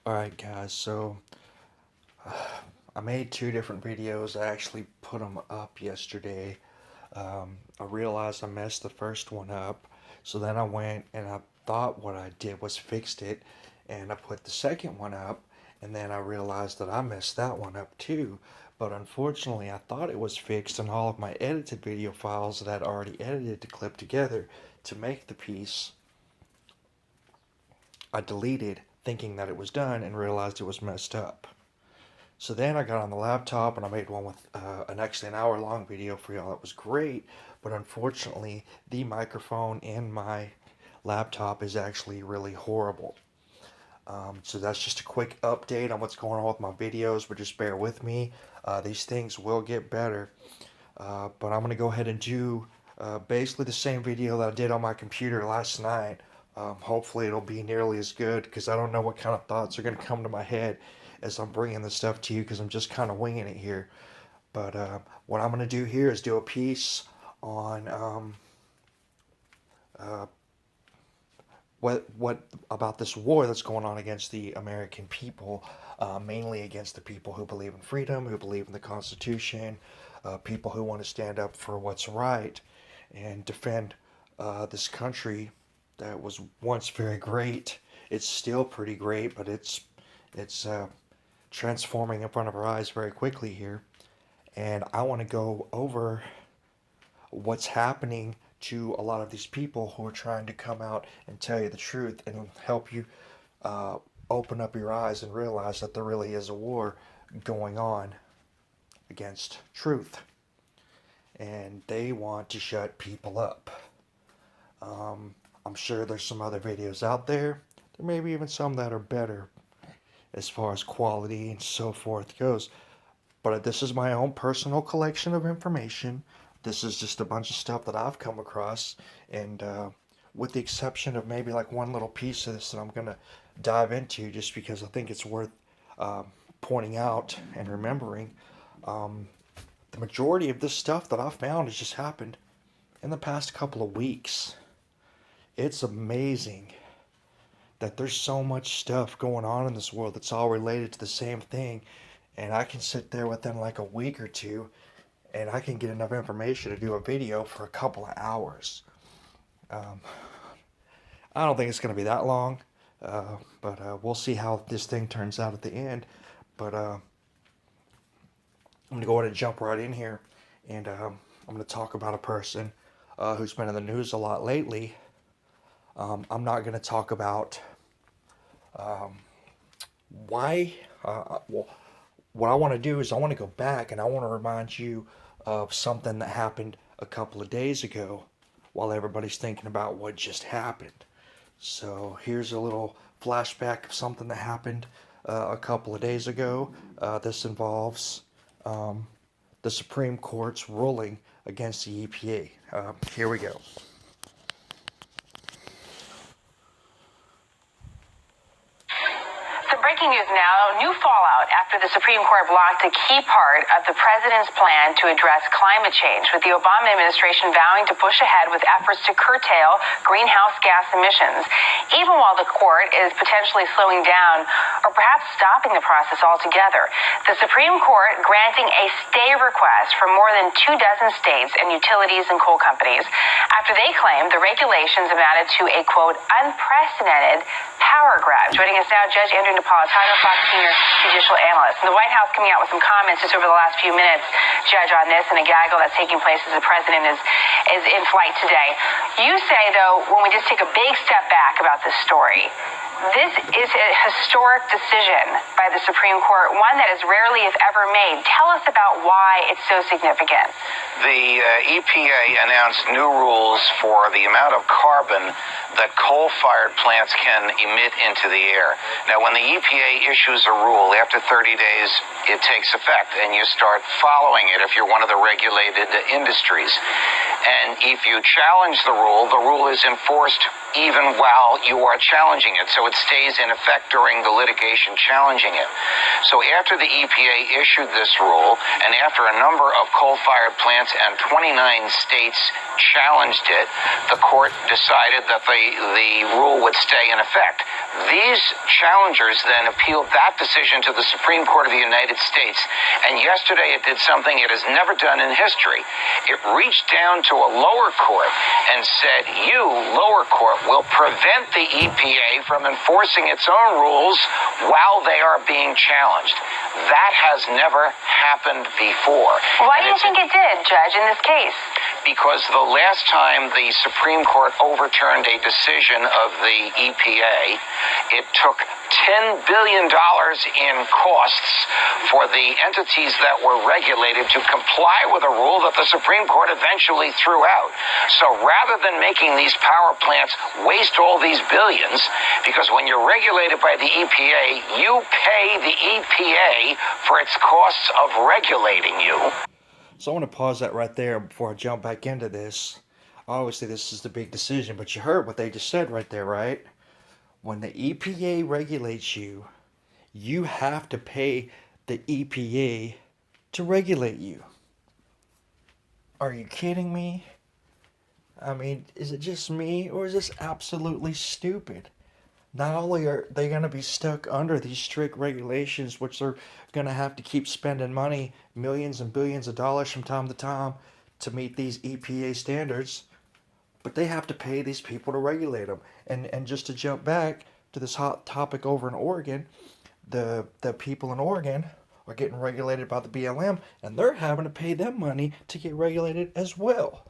Alright guys, so I made two different videos. I actually put them up yesterday. I realized I messed the first one up, so then I went and I thought what I did was fixed it, and I put the second one up, and then I realized that I messed that one up too. But unfortunately, I thought it was fixed, and all of my edited video files that I'd already edited to clip together to make the piece, I deleted thinking that it was done and realized it was messed up. So then I got on the laptop and I made one with actually an hour long video for y'all. It was great, but unfortunately the microphone in my laptop is actually really horrible. So that's just a quick update on what's going on with my videos, but just bear with me. These things will get better. But I'm going to go ahead and do basically the same video that I did on my computer last night. Hopefully it'll be nearly as good, because I don't know what kind of thoughts are going to come to my head as I'm bringing this stuff to you, because I'm just kind of winging it here. But what I'm going to do here is do a piece on uh, what about this war that's going on against the American people, mainly against the people who believe in freedom, who believe in the Constitution, people who want to stand up for what's right and defend this country that was once very great. It's still pretty great, but it's transforming in front of our eyes very quickly here. And I want to go over what's happening to a lot of these people who are trying to come out and tell you the truth and help you uh, open up your eyes and realize that there really is a war going on against truth. And they want to shut people up. I'm sure there's some other videos out there. There may be even some that are better as far as quality and so forth goes. But this is my own personal collection of information. This is just a bunch of stuff that I've come across, and with the exception of maybe like one little piece of this that I'm going to dive into just because I think it's worth pointing out and remembering, the majority of this stuff that I've found has just happened in the past couple of weeks. It's amazing that there's so much stuff going on in this world that's all related to the same thing, and I can sit there within like a week or two and I can get enough information to do a video for a couple of hours. Um, I don't think it's going to be that long, but we'll see how this thing turns out at the end. But I'm going to go ahead and jump right in here, and I'm going to talk about a person who's been in the news a lot lately. I'm not going to talk about um, why. Well, what I want to do is I want to go back and I want to remind you of something that happened a couple of days ago while everybody's thinking about what just happened. So here's a little flashback of something that happened a couple of days ago. This involves the Supreme Court's ruling against the EPA. Here we go. Breaking news now, new fallout after the Supreme Court blocked a key part of the president's plan to address climate change, with the Obama administration vowing to push ahead with efforts to curtail greenhouse gas emissions, even while the court is potentially slowing down or perhaps stopping the process altogether. The Supreme Court granting a stay request from more than 24 states and utilities and coal companies after they claimed the regulations amounted to a, quote, unprecedented power grab. Joining us now, Judge Andrew Napolitano, Fox senior judicial analyst. And the White House coming out with some comments just over the last few minutes, Judge, on this and a gaggle that's taking place as the president is in flight today. You say, though, when we just take a big step back about this story, this is a historic decision by the Supreme Court, one that is rarely, if ever, made. Tell us about why it's so significant. The EPA announced new rules for the amount of carbon that coal-fired plants can emit into the air. Now, when the EPA issues a rule, after 30 days, it takes effect, and you start following it if you're one of the regulated industries. And if you challenge the rule is enforced even while you are challenging it. So it stays in effect during the litigation challenging it. So after the EPA issued this rule, and after a number of coal-fired plants and 29 states challenged it, the court decided that the rule would stay in effect. These challengers then appealed that decision to the Supreme Court of the United States, and yesterday it did something it has never done in history. It reached down to a lower court and said, you, lower court, will prevent the EPA from enforcing its own rules while they are being challenged. That has never happened before. Why do you think it did, Judge, in this case? Because the last time the Supreme Court overturned a decision of the EPA, it took $10 billion in costs for the entities that were regulated to comply with a rule that the Supreme Court eventually threw out. So rather than making these power plants waste all these billions, because when you're regulated by the EPA, you pay the EPA for its costs of regulating you. So I want to pause that right there before I jump back into this. Obviously, this is the big decision, but you heard what they just said right there, right? When the EPA regulates you, you have to pay the EPA to regulate you. Are you kidding me? I mean, is it just me, or is this absolutely stupid? Not only are they going to be stuck under these strict regulations, which they're going to have to keep spending money, millions and billions of dollars from time to time to meet these EPA standards, but they have to pay these people to regulate them. And just to jump back to this hot topic over in Oregon, the people in Oregon are getting regulated by the BLM, and they're having to pay them money to get regulated as well.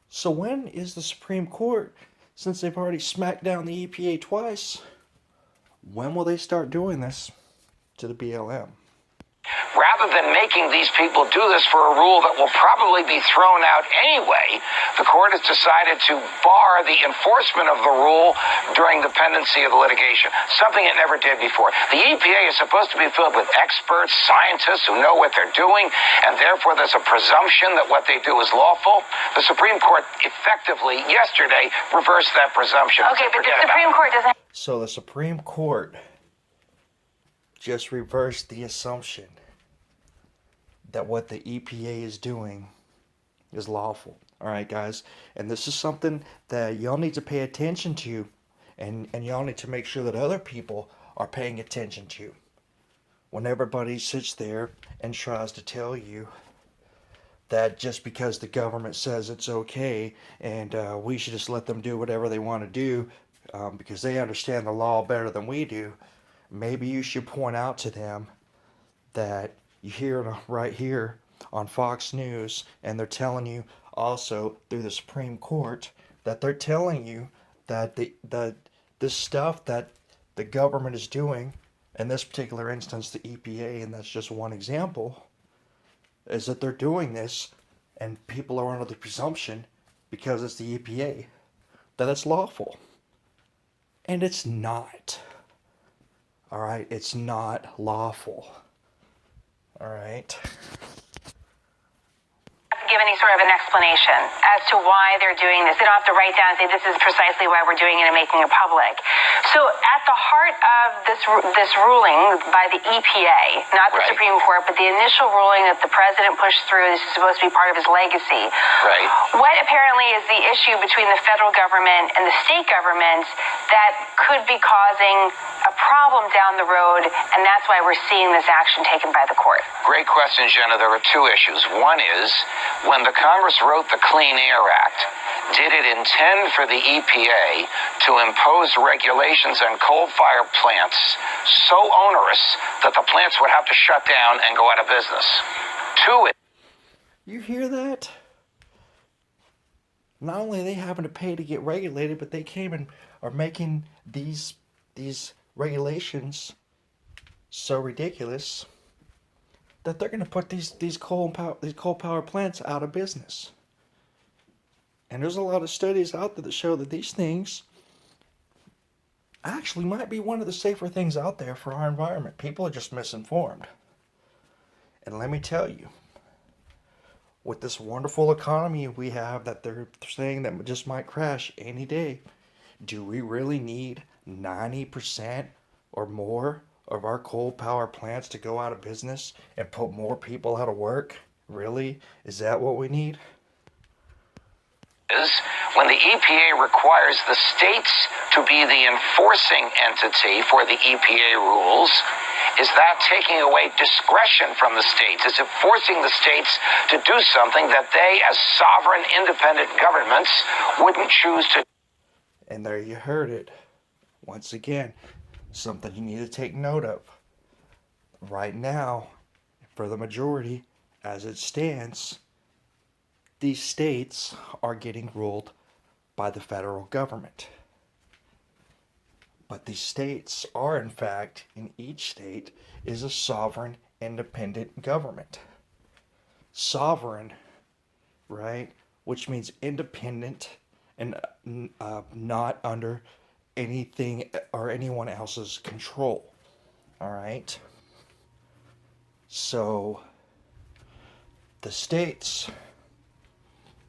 So when is the Supreme Court, since they've already smacked down the EPA twice, when will they start doing this to the BLM? Rather than making these people do this for a rule that will probably be thrown out anyway, the court has decided to bar the enforcement of the rule during the pendency of the litigation, something it never did before. The EPA is supposed to be filled with experts, scientists who know what they're doing, and therefore there's a presumption that what they do is lawful. The Supreme Court effectively, yesterday, reversed that presumption. Okay, but the Supreme Court doesn't... So the Supreme Court just reversed the assumption that what the EPA is doing is lawful. All right, guys, and this is something that y'all need to pay attention to, and y'all need to make sure that other people are paying attention to. When everybody sits there and tries to tell you that just because the government says it's okay and we should just let them do whatever they want to do because they understand the law better than we do, maybe you should point out to them that you hear it right here on Fox News, and they're telling you also through the Supreme Court that they're telling you that this stuff that the government is doing, in this particular instance the EPA, and that's just one example, is that they're doing this and people are under the presumption, because it's the EPA, that it's lawful. And it's not. Alright, it's not lawful. Alright. Give any sort of an explanation as to why they're doing this. They don't have to write down and say this is precisely why we're doing it and making it public. So at the heart of this ruling by the EPA, not the Supreme Court, but the initial ruling that the president pushed through, this is supposed to be part of his legacy. Right. What apparently is the issue between the federal government and the state governments that could be causing a problem down the road, and that's why we're seeing this action taken by the court? Great question, Jenna. There are two issues. One is, when the Congress wrote the Clean Air Act, did it intend for the EPA to impose regulations on coal-fired plants so onerous that the plants would have to shut down and go out of business? Two, you hear that? Not only are they having to pay to get regulated, but they came and are making these regulations so ridiculous that they're going to put these coal power plants out of business. And there's a lot of studies out there that show that these things actually might be one of the safer things out there for our environment. People are just misinformed. And let me tell you, with this wonderful economy we have that they're saying that just might crash any day, do we really need 90% or more of our coal power plants to go out of business and put more people out of work? Really? Is that what we need? is When the EPA requires the states to be the enforcing entity for the EPA rules, is that taking away discretion from the states? Is it forcing the states to do something that they, as sovereign, independent governments, wouldn't choose to? And there you heard it. Once again, something you need to take note of. Right now, for the majority, as it stands, these states are getting ruled by the federal government. But these states are, in fact, in each state is a sovereign, independent government. Sovereign, right? Which means independent and not under anything or anyone else's control. All right? So, the states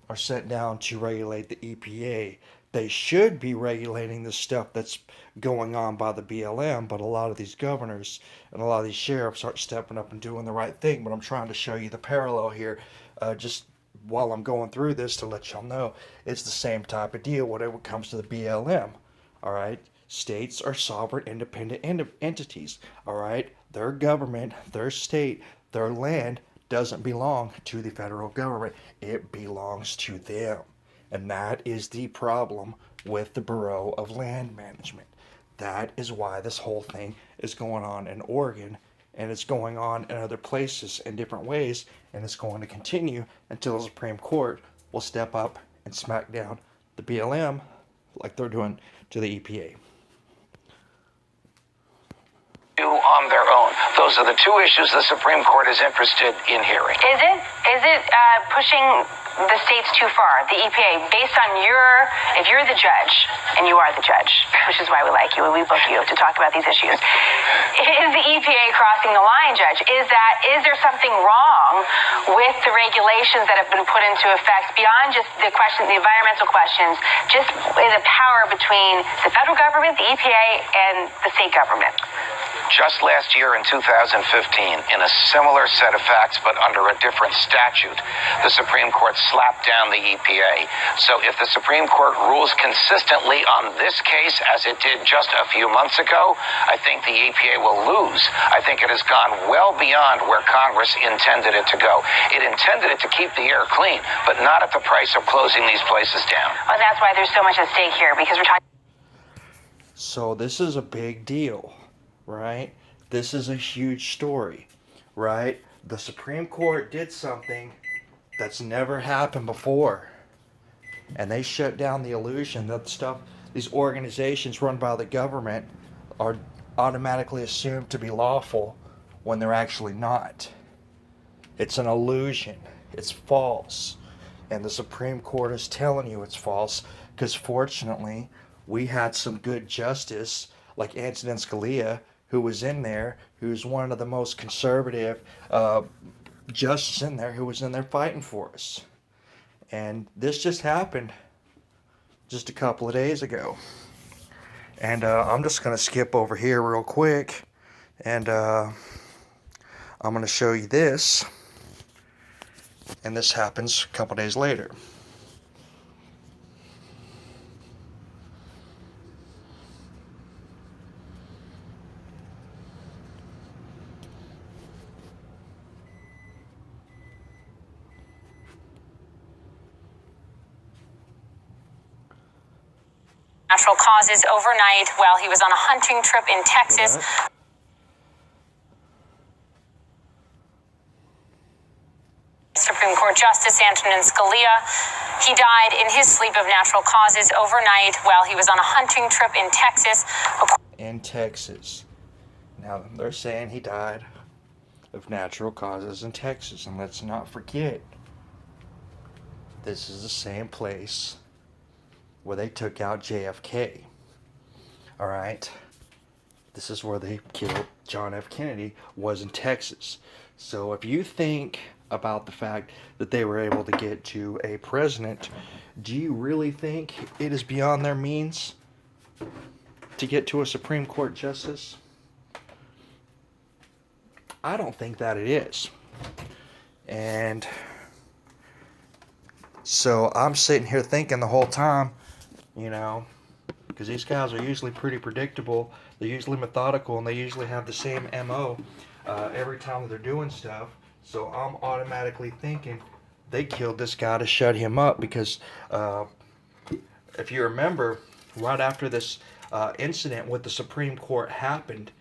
are sent down to regulate the EPA. They should be regulating the stuff that's going on by the BLM, but a lot of these governors and a lot of these sheriffs aren't stepping up and doing the right thing. But I'm trying to show you the parallel here, just while I'm going through this to let y'all know it's the same type of deal whenever it comes to the BLM. All right, states are sovereign, independent entities. All right, their government, their state, their land doesn't belong to the federal government. It belongs to them. And that is the problem with the Bureau of Land Management. That is why this whole thing is going on in Oregon, and it's going on in other places in different ways, and it's going to continue until the Supreme Court will step up and smack down the BLM like they're doing to the EPA. On their own. Those are the two issues the Supreme Court is interested in hearing. Is it pushing the states too far, the EPA, based on if you're the judge, and you are the judge, which is why we like you and we book you to talk about these issues. Is the EPA crossing the line, Judge? Is there something wrong with the regulations that have been put into effect beyond just the environmental questions, just in the power between the federal government, the EPA, and the state government? Just last year in 2015, in a similar set of facts but under a different statute, the Supreme Court slapped down the EPA. So if the Supreme Court rules consistently on this case as it did just a few months ago, I think the EPA will lose. I think it has gone well beyond where Congress intended it to go. It intended it to keep the air clean, but not at the price of closing these places down. Well, that's why there's so much at stake here, because we're talking. So this is a big deal, right? This is a huge story, right? The Supreme Court did something that's never happened before. And they shut down the illusion that these organizations run by the government are automatically assumed to be lawful when they're actually not. It's an illusion. It's false. And the Supreme Court is telling you it's false because fortunately we had some good justice like Antonin Scalia, who was in there, who's one of the most conservative justices in there, who was in there fighting for us. And this just happened just a couple of days ago. And I'm just going to skip over here real quick. And I'm going to show you this. And this happens a couple days later. Natural causes overnight while he was on a hunting trip in Texas. Supreme Court Justice Antonin Scalia, he died in his sleep of natural causes overnight while he was on a hunting trip in Texas. In Texas. Now, they're saying he died of natural causes in Texas. And let's not forget, this is the same place where they took out JFK. All right? This is where they killed John F. Kennedy, was in Texas. So if you think about the fact that they were able to get to a president, do you really think it is beyond their means to get to a Supreme Court justice? I don't think that it is. And So I'm sitting here thinking the whole time, you know, because these guys are usually pretty predictable. They're usually methodical, and they usually have the same MO every time that they're doing stuff. So I'm automatically thinking they killed this guy to shut him up because if you remember, right after this incident with the Supreme Court happened,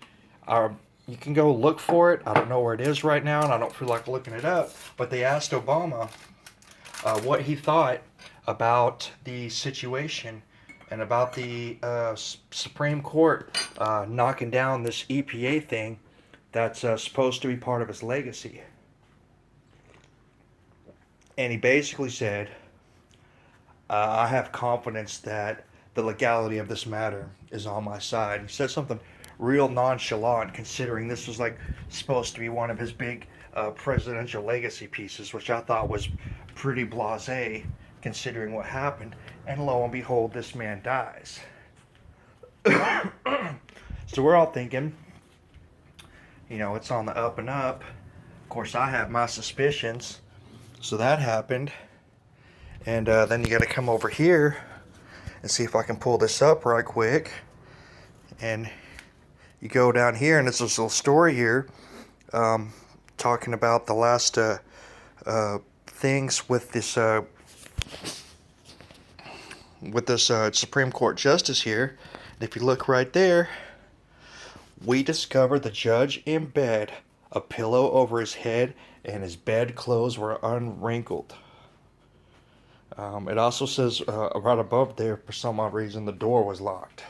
you can go look for it. I don't know where it is right now, and I don't feel like looking it up. But they asked Obama what he thought about the situation and about the Supreme Court knocking down this EPA thing that's supposed to be part of his legacy. And he basically said, I have confidence that the legality of this matter is on my side. He said something real nonchalant, considering this was like supposed to be one of his big presidential legacy pieces, which I thought was pretty blasé considering what happened. And lo and behold, this man dies. So we're all thinking, it's on the up and up. Of course, I have my suspicions. So that happened. And then you got to come over here and see if I can pull this up right quick. And you go down here, and it's this little story here talking about the last things with this Supreme Court justice here. And if you look right there, we discovered the judge in bed, a pillow over his head, and his bed clothes were unwrinkled. It also says right above there, for some odd reason, the door was locked.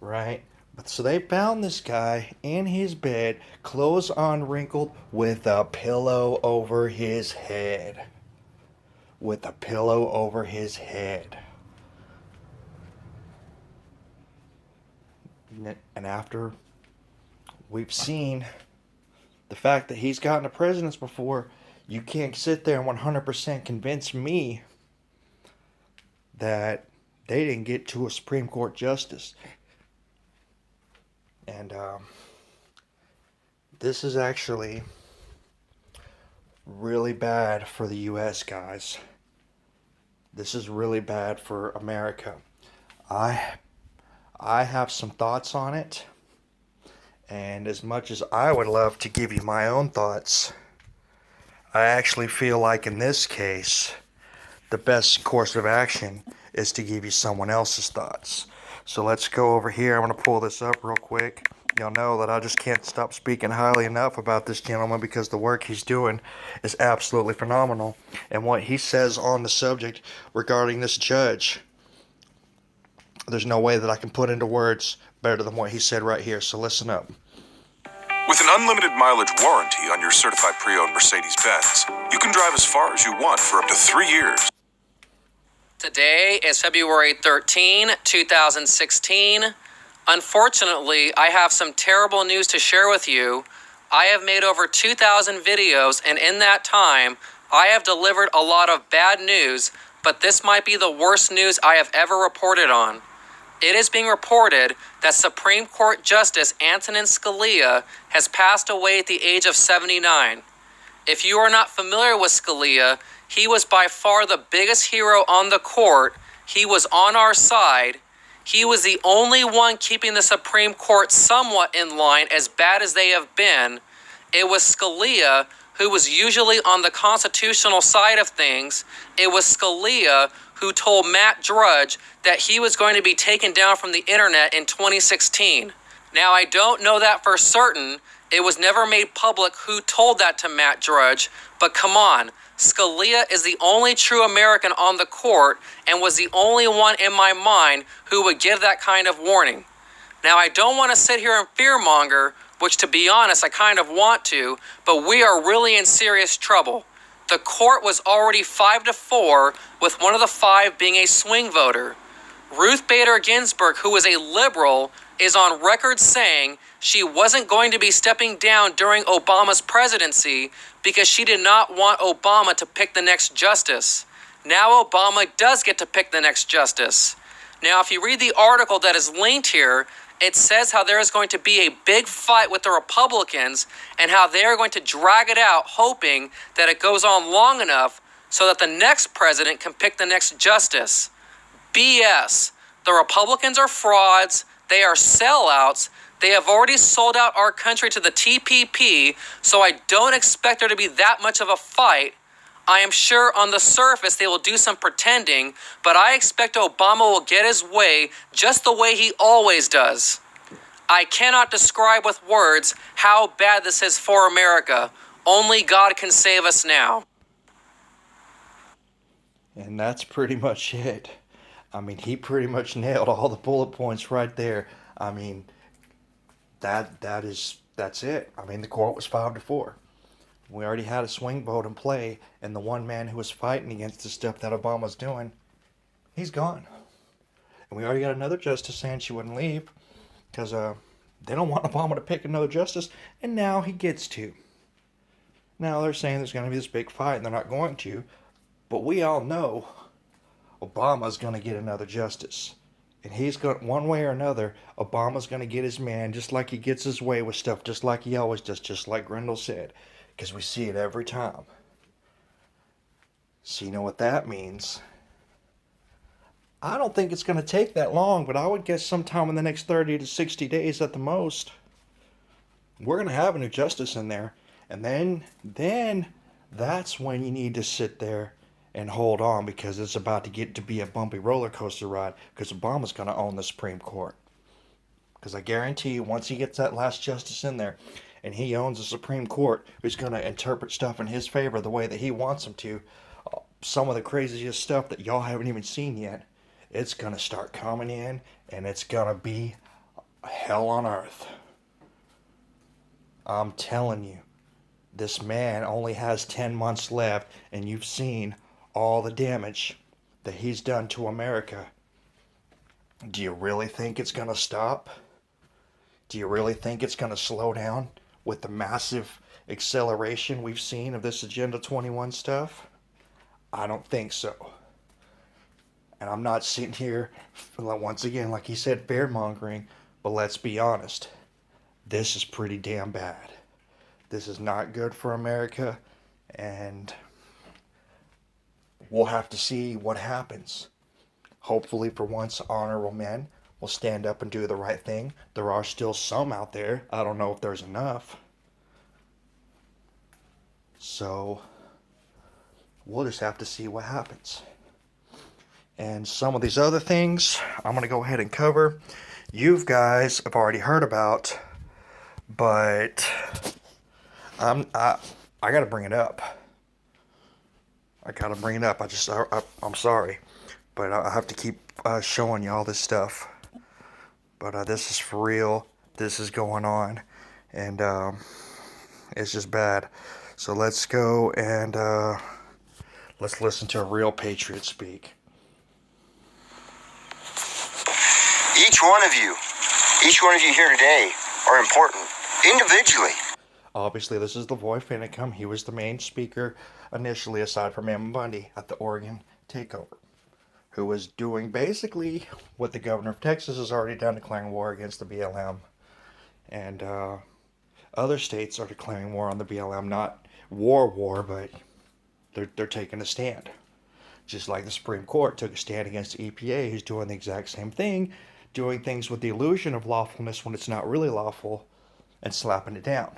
Right? But so they found this guy in his bed, clothes unwrinkled, with a pillow over his head. With a pillow over his head. And after we've seen the fact that he's gotten to presidents before, you can't sit there and 100% convince me that they didn't get to a Supreme Court justice. And this is actually really bad for the U.S., guys. This is really bad for America. I have some thoughts on it. And as much as I would love to give you my own thoughts, I actually feel like in this case, the best course of action is to give you someone else's thoughts. So let's go over here. I'm going to pull this up real quick. You'll know that I just can't stop speaking highly enough about this gentleman because the work he's doing is absolutely phenomenal. And what he says on the subject regarding this judge, there's no way that I can put into words better than what he said right here. So listen up. With an unlimited mileage warranty on your certified pre-owned Mercedes-Benz, you can drive as far as you want for up to 3 years. Today is February 13, 2016. Unfortunately, I have some terrible news to share with you. I have made over 2,000 videos, and in that time, I have delivered a lot of bad news, but this might be the worst news I have ever reported on. It is being reported that Supreme Court Justice Antonin Scalia has passed away at the age of 79. If you are not familiar with Scalia, he was by far the biggest hero on the court. He was on our side. He was the only one keeping the Supreme Court somewhat in line, as bad as they have been. It was Scalia who was usually on the constitutional side of things. It was Scalia who told Matt Drudge that he was going to be taken down from the internet in 2016. Now, I don't know that for certain. It was never made public who told that to Matt Drudge, but come on. Scalia is the only true American on the court and was the only one in my mind who would give that kind of warning. Now, I don't want to sit here and fearmonger, which to be honest, I kind of want to, but we are really in serious trouble. The court was already 5-4, with one of the 5 being a swing voter. Ruth Bader Ginsburg, who is a liberal, is on record saying she wasn't going to be stepping down during Obama's presidency because she did not want Obama to pick the next justice. Now Obama does get to pick the next justice. Now, if you read the article that is linked here, it says how there is going to be a big fight with the Republicans and how they're going to drag it out, hoping that it goes on long enough so that the next president can pick the next justice. BS. The Republicans are frauds. They are sellouts. They have already sold out our country to the TPP, so I don't expect there to be that much of a fight. I am sure on the surface they will do some pretending, but I expect Obama will get his way just the way he always does. I cannot describe with words how bad this is for America. Only God can save us now. And that's pretty much it. I mean, he pretty much nailed all the bullet points right there. I mean, that's it. I mean, the court was 5-4. We already had a swing vote in play, and the one man who was fighting against the stuff that Obama's doing, he's gone. And we already got another justice saying she wouldn't leave because they don't want Obama to pick another justice, and now he gets to. Now they're saying there's going to be this big fight, and they're not going to, but we all know Obama's going to get another justice. And he's going, one way or another, Obama's going to get his man just like he gets his way with stuff, just like he always does, just like Grindel said. Because we see it every time. So you know what that means? I don't think it's going to take that long, but I would guess sometime in the next 30 to 60 days at the most, we're going to have a new justice in there. And then that's when you need to sit there and hold on, because it's about to get to be a bumpy roller coaster ride, because Obama's going to own the Supreme Court. Because I guarantee you, once he gets that last justice in there, and he owns the Supreme Court, who's going to interpret stuff in his favor the way that he wants him to, some of the craziest stuff that y'all haven't even seen yet, it's going to start coming in, and it's going to be hell on earth. I'm telling you, this man only has 10 months left, and you've seen all the damage that he's done to America. Do you really think it's going to stop? Do you really think it's going to slow down with the massive acceleration we've seen of this Agenda 21 stuff? I don't think so. And I'm not sitting here, once again, like he said, fear-mongering, but let's be honest. This is pretty damn bad. This is not good for America, and we'll have to see what happens. Hopefully, for once, honorable men will stand up and do the right thing. There are still some out there. I don't know if there's enough. So, we'll just have to see what happens. And some of these other things I'm going to go ahead and cover. You guys have already heard about, but I got to bring it up. I'm sorry, but I have to keep showing you all this stuff. But this is for real. This is going on, and it's just bad. So let's go and let's listen to a real patriot speak. Each one of you here today are important individually. Obviously, this is the boy Finicum. He was the main speaker initially, aside from Ammon Bundy, at the Oregon takeover, who was doing basically what the governor of Texas has already done, declaring war against the BLM. And other states are declaring war on the BLM, not war, but they're taking a stand. Just like the Supreme Court took a stand against the EPA, who's doing the exact same thing, doing things with the illusion of lawfulness when it's not really lawful, and slapping it down.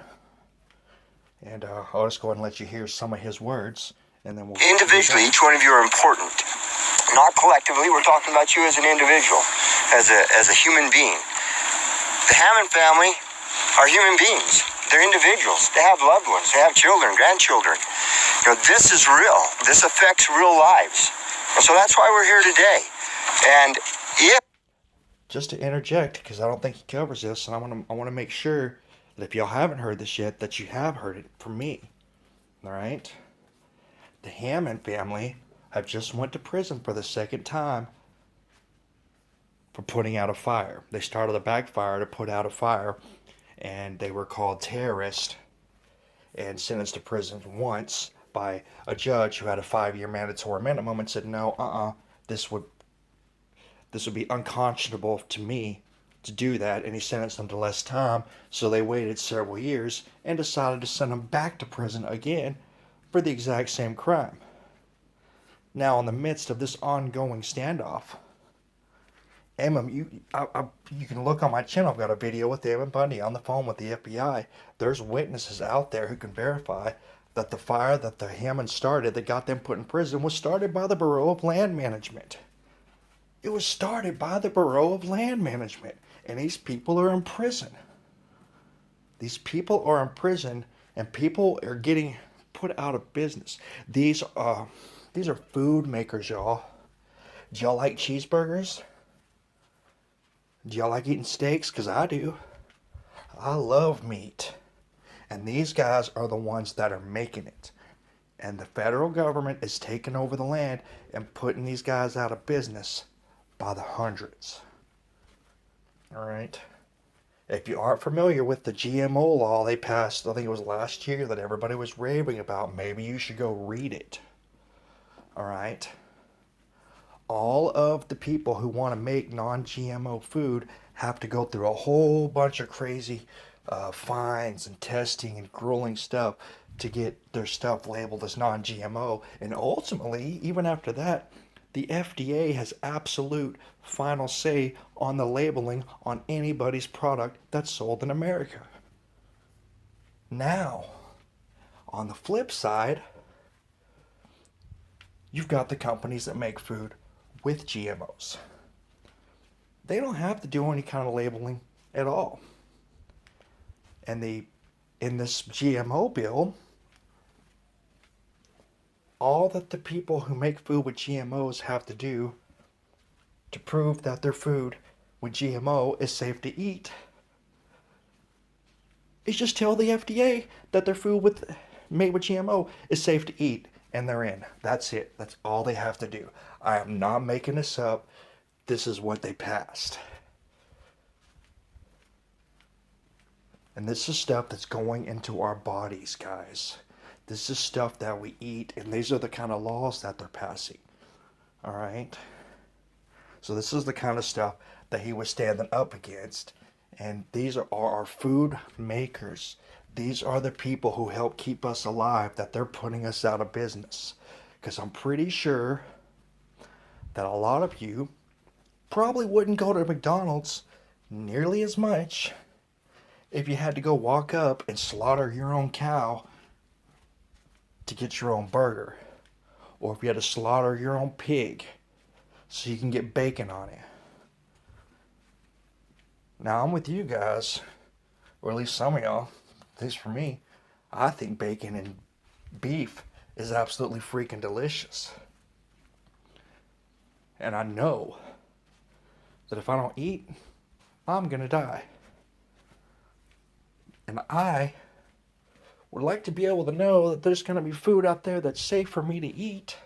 And I'll just go ahead and let you hear some of his words, and then we'll... Individually, each one of you are important. Not collectively, we're talking about you as an individual, as a human being. The Hammond family are human beings. They're individuals. They have loved ones. They have children, grandchildren. You know, this is real. This affects real lives. And so that's why we're here today. And if... Just to interject, because I don't think he covers this, and I want to make sure that if y'all haven't heard this yet, that you have heard it from me. Alright? The Hammond family have just went to prison for the second time for putting out a fire. They started a backfire to put out a fire, and they were called terrorists and sentenced to prison once by a judge who had a 5-year mandatory minimum and said, no, this would be unconscionable to me to do that, and he sentenced them to less time, so they waited several years and decided to send them back to prison again for the exact same crime. Now, in the midst of this ongoing standoff, you can look on my channel. I've got a video with Emmett Bundy on the phone with the FBI. There's witnesses out there who can verify that the fire that the Hammond started that got them put in prison was started by the Bureau of Land Management. It was started by the Bureau of Land Management, and these people are in prison. These people are in prison, and people are getting put out of business. These are food makers, y'all. Do y'all like cheeseburgers? Do y'all like eating steaks? Because I do. I love meat. And these guys are the ones that are making it. And the federal government is taking over the land and putting these guys out of business by the hundreds. Alright? If you aren't familiar with the GMO law they passed, I think it was last year, that everybody was raving about, maybe you should go read it. Alright? All of the people who want to make non-GMO food have to go through a whole bunch of crazy fines and testing and grueling stuff to get their stuff labeled as non-GMO. And ultimately, even after that, the FDA has absolute final say on the labeling on anybody's product that's sold in America. Now, on the flip side, you've got the companies that make food with GMOs. They don't have to do any kind of labeling at all. And in this GMO bill, all that the people who make food with GMOs have to do to prove that their food with GMO is safe to eat is just tell the FDA that their food made with GMO is safe to eat, and they're in. That's it. That's all they have to do. I am not making this up. This is what they passed. And this is stuff that's going into our bodies, guys. This is stuff that we eat, and these are the kind of laws that they're passing. All right? So this is the kind of stuff that he was standing up against. And these are our food makers. These are the people who help keep us alive, that they're putting us out of business. Because I'm pretty sure that a lot of you probably wouldn't go to McDonald's nearly as much if you had to go walk up and slaughter your own cow to get your own burger. Or if you had to slaughter your own pig so you can get bacon on it. Now, I'm with you guys, or at least some of y'all, at least for me, I think bacon and beef is absolutely freaking delicious. And I know that if I don't eat, I'm gonna die. And I would like to be able to know that there's gonna be food out there that's safe for me to eat,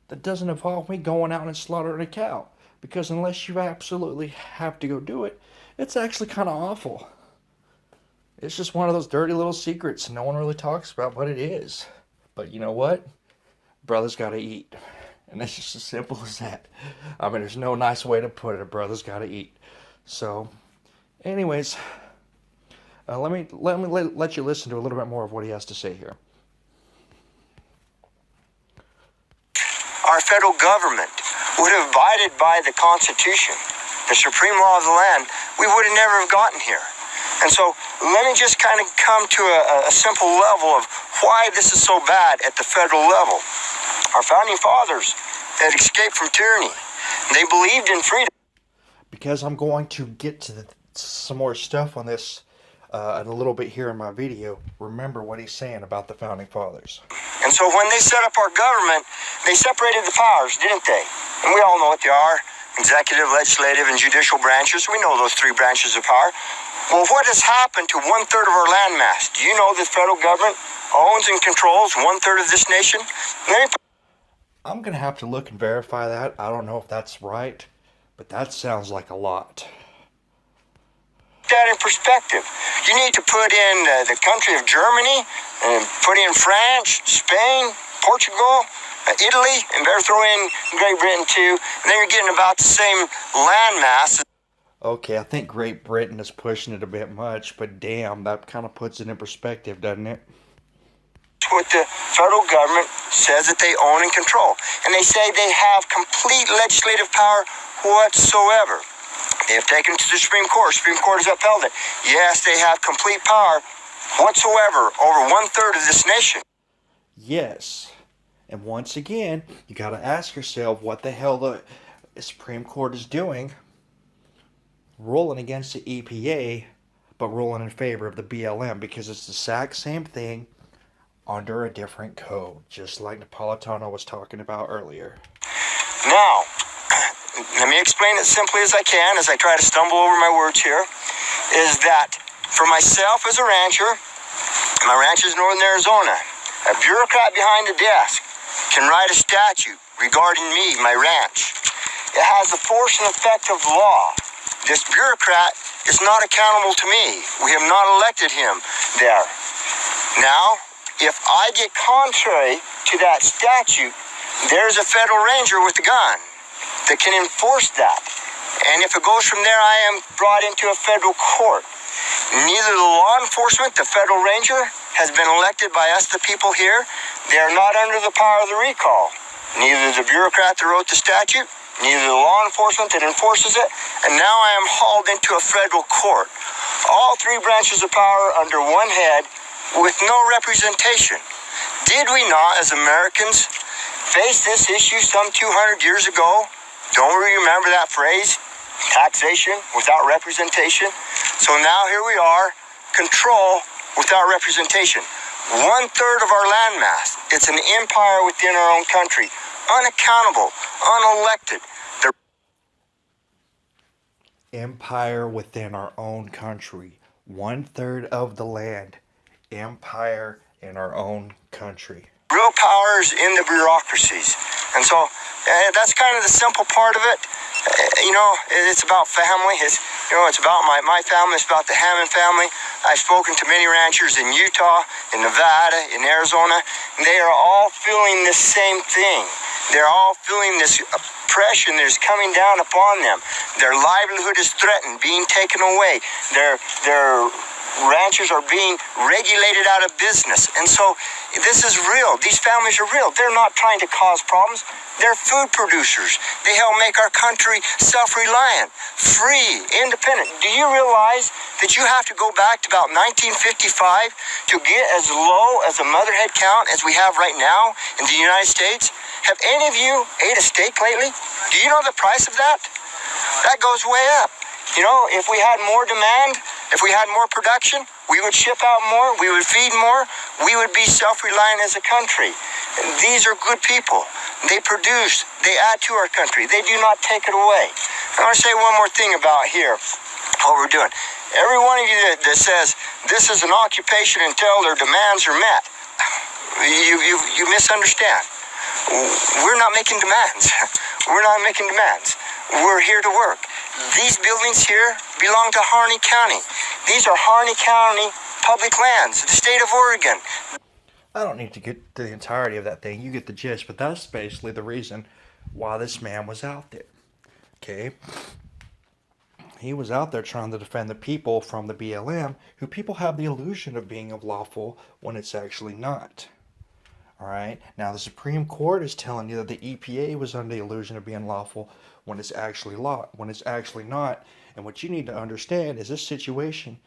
that doesn't involve me going out and slaughtering a cow. Because unless you absolutely have to go do it, it's actually kind of awful. It's just one of those dirty little secrets no one really talks about, but it is. But you know what? Brothers gotta eat. And it's just as simple as that. I mean, there's no nice way to put it. A brother's gotta eat. So, anyways, let you listen to a little bit more of what he has to say here. Our federal government would have abided by the Constitution, the supreme law of the land, we would have never have gotten here. And so let me just kind of come to a simple level of why this is so bad at the federal level. Our founding fathers had escaped from tyranny. They believed in freedom. Because I'm going to get to some more stuff on this in a little bit here in my video. Remember what he's saying about the founding fathers. And so when they set up our government, they separated the powers, didn't they? And we all know what they are. Executive, legislative, and judicial branches. We know those three branches of power. Well, what has happened to 1/3 of our landmass? Do you know the federal government owns and controls 1/3 of this nation? I'm going to have to look and verify that. I don't know if that's right, but that sounds like a lot. That in perspective. You need to put in the country of Germany, and put in France, Spain, Portugal, Italy, and better throw in Great Britain too. And then you're getting about the same landmass. Okay, I think Great Britain is pushing it a bit much, but damn, that kind of puts it in perspective, doesn't it? What the federal government says that they own and control. And they say they have complete legislative power whatsoever. They have taken it to the Supreme Court. Supreme Court has upheld it. Yes, they have complete power whatsoever over 1/3 of this nation. Yes. And once again, you got to ask yourself what the hell the Supreme Court is doing, ruling against the EPA, but ruling in favor of the BLM, because it's the exact same thing under a different code, just like Napolitano was talking about earlier. Now, let me explain it simply as I can, as I try to stumble over my words here, is that for myself as a rancher, my ranch is Northern Arizona, a bureaucrat behind a desk can write a statute regarding me, my ranch. It has the force and effect of law. This bureaucrat is not accountable to me. We have not elected him there. Now, if I get contrary to that statute, there's a federal ranger with a gun that can enforce that. And if it goes from there, I am brought into a federal court. Neither the law enforcement, the federal ranger, has been elected by us, the people here. They are not under the power of the recall. Neither the bureaucrat that wrote the statute, neither the law enforcement that enforces it, and now I am hauled into a federal court. All three branches of power under one head with no representation. Did we not, as Americans, face this issue some 200 years ago? Don't we remember that phrase? Taxation without representation. So now here we are, control without representation. 1/3 of our landmass. It's an empire within our own country. Unaccountable, unelected. Empire within our own country. 1/3 of the land. Empire in our own country. Real power is in the bureaucracies. And so that's kind of the simple part of it. It's about family. It's about my family. It's about the Hammond family. I've spoken to many ranchers in Utah, in Nevada, in Arizona. And they are all feeling the same thing. They're all feeling this oppression that is coming down upon them. Their livelihood is threatened, being taken away. Their ranchers are being regulated out of business. And so this is real. These families are real. They're not trying to cause problems. They're food producers. They help make our country self-reliant, free, independent. Do you realize that you have to go back to about 1955 to get as low as a mother head count as we have right now in the United States? Have any of you ate a steak lately? Do you know the price of that? That goes way up. If we had more demand, if we had more production, we would ship out more, we would feed more, we would be self-reliant as a country. These are good people. They produce, they add to our country. They do not take it away. I want to say one more thing about here, what we're doing. Every one of you that says this is an occupation until their demands are met, you misunderstand. We're not making demands. We're not making demands. We're here to work. These buildings here belong to Harney County. These are Harney County public lands, the state of Oregon. I don't need to get to the entirety of that thing. You get the gist, but that's basically the reason why this man was out there. Okay? He was out there trying to defend the people from the BLM, who people have the illusion of being lawful when it's actually not. Alright? Now the Supreme Court is telling you that the EPA was under the illusion of being lawful when it's actually when it's actually not. And what you need to understand is this situation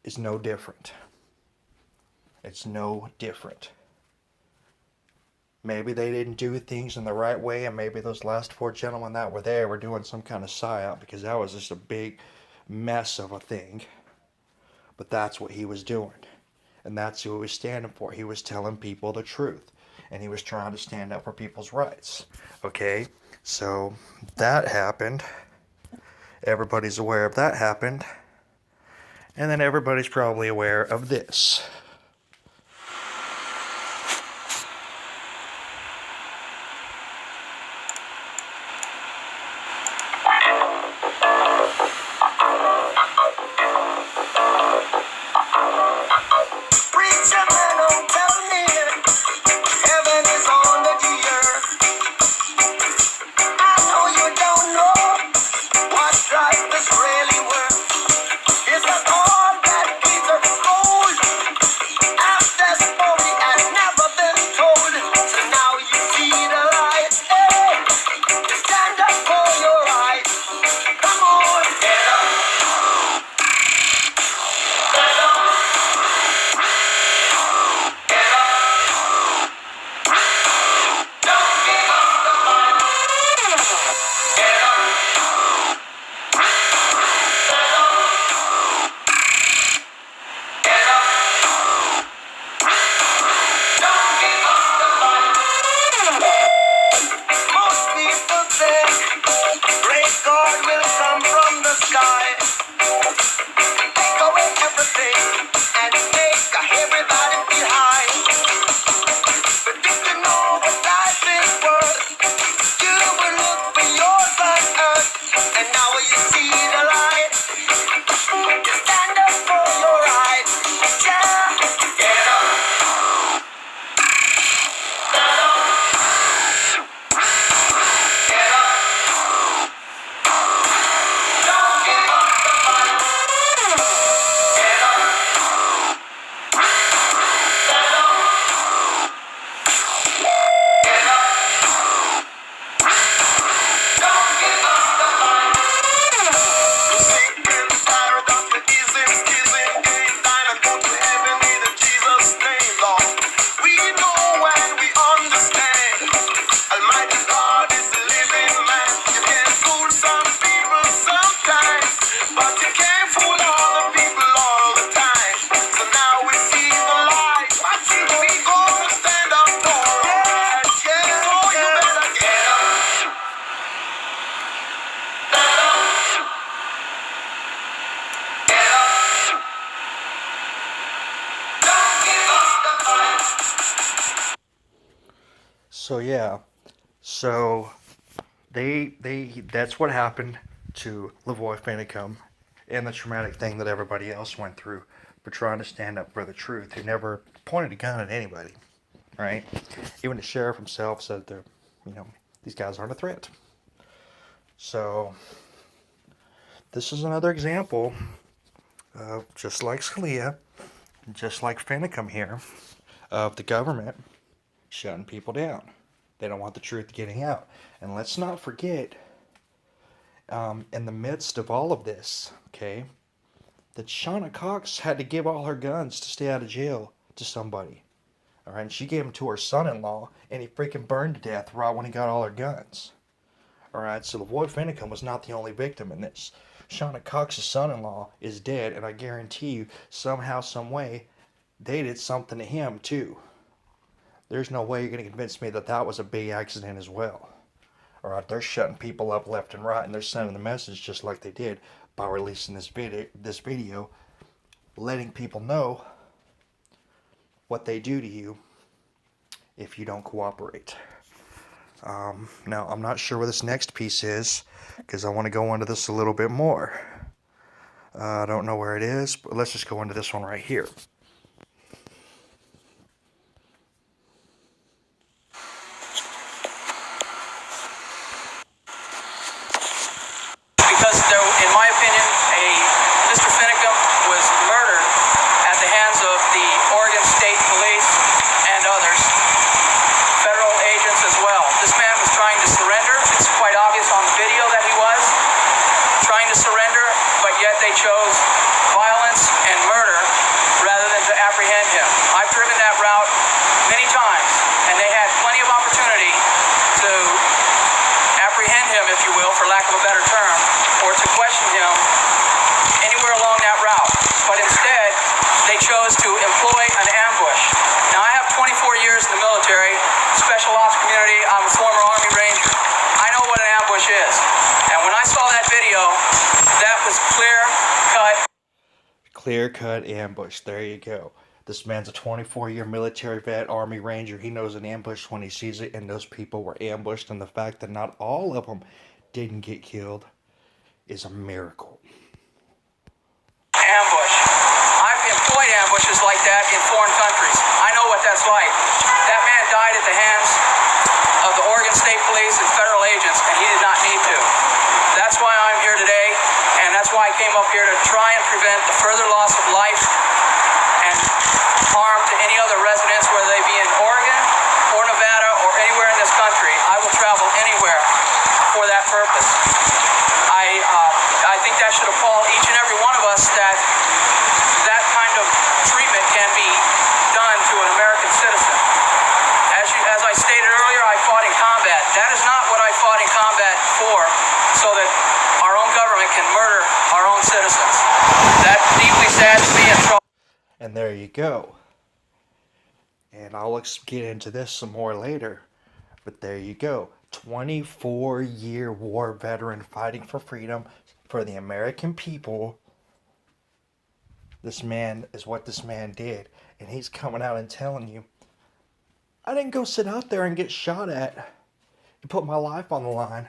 is no different. It's no different. Maybe they didn't do things in the right way, and maybe those last 4 gentlemen that were there were doing some kind of psyop, because that was just a big mess of a thing. But that's what he was doing. And that's who he was standing for. He was telling people the truth. And he was trying to stand up for people's rights. Okay? So, that happened. Everybody's aware of that happened. And then everybody's probably aware of this. Preacher man, don't tell me heaven is all Most people think great God will come from the sky, take away everything and make everybody feel high. But if you know what life is worth, you will look for yours on earth. And now you see the light, you stand up for your right. Yeah, get up. Don't give up the fight. Get up. Get up. Don't give up the fight. The secret tired of the ism, schism, game, time and go to heaven in the Jesus name, Lord. We know and we understand. Almighty God is a living man. You can fool some people sometimes, but you can't fool all the people all the time. So now we see the light. We gonna stand up for it. Yeah, so you better get up. Get up. Don't give us the fight. So yeah, so they that's what happened to Lavoy Finicum and the traumatic thing that everybody else went through for trying to stand up for the truth. He never pointed a gun at anybody, right? Even the sheriff himself said they're, these guys aren't a threat. So this is another example of, just like Scalia, just like Finicum here, of the government shutting people down. They don't want the truth getting out. And let's not forget, in the midst of all of this, okay, that Shauna Cox had to give all her guns to stay out of jail to somebody. All right, and she gave them to her son-in-law, and he freaking burned to death right when he got all her guns. All right, so Lavoy Finicum was not the only victim in this. Shauna Cox's son-in-law is dead, and I guarantee you, somehow, some way, they did something to him too. There's no way you're going to convince me that that was a big accident as well. All right, they're shutting people up left and right, and they're sending the message just like they did by releasing this video, letting people know what they do to you if you don't cooperate. Now, I'm not sure where this next piece is, because I want to go into this a little bit more. I don't know where it is, but let's just go into this one right here. Because there, in my opinion, Mr. Finicum was murdered at the hands of the Oregon State Police and others, federal agents as well. This man was trying to surrender. It's quite obvious on the video that he was trying to surrender, but yet they chose violence and murder rather than to apprehend him. I've driven that route many times, and they had plenty of opportunity to apprehend him, if you will, for lack of a better term, or to question him anywhere along that route. But instead, they chose to employ an ambush. Now, I have 24 years in the military, special ops community. I'm a former Army Ranger. I know what an ambush is. And when I saw that video, that was clear-cut. Clear-cut ambush. There you go. This man's a 24-year military vet, Army Ranger. He knows an ambush when he sees it, and those people were ambushed, and the fact that not all of them didn't get killed is a miracle. Ambush. I've employed ambushes like that in foreign countries. I know what that's like. That man died at the hands of the Oregon State Police and federal agents, and he did not need to. That's why I'm here today, and that's why I came up here to try and prevent the further loss of life and harm to any other residents, whether they be in Oregon or Nevada or anywhere in this country. I will travel anywhere for that purpose. I think that should appall each and every one of us that And there you go. And I'll get into this some more later. But there you go. 24-year war veteran fighting for freedom for the American people. This man is what this man did. And he's coming out and telling you, I didn't go sit out there and get shot at and put my life on the line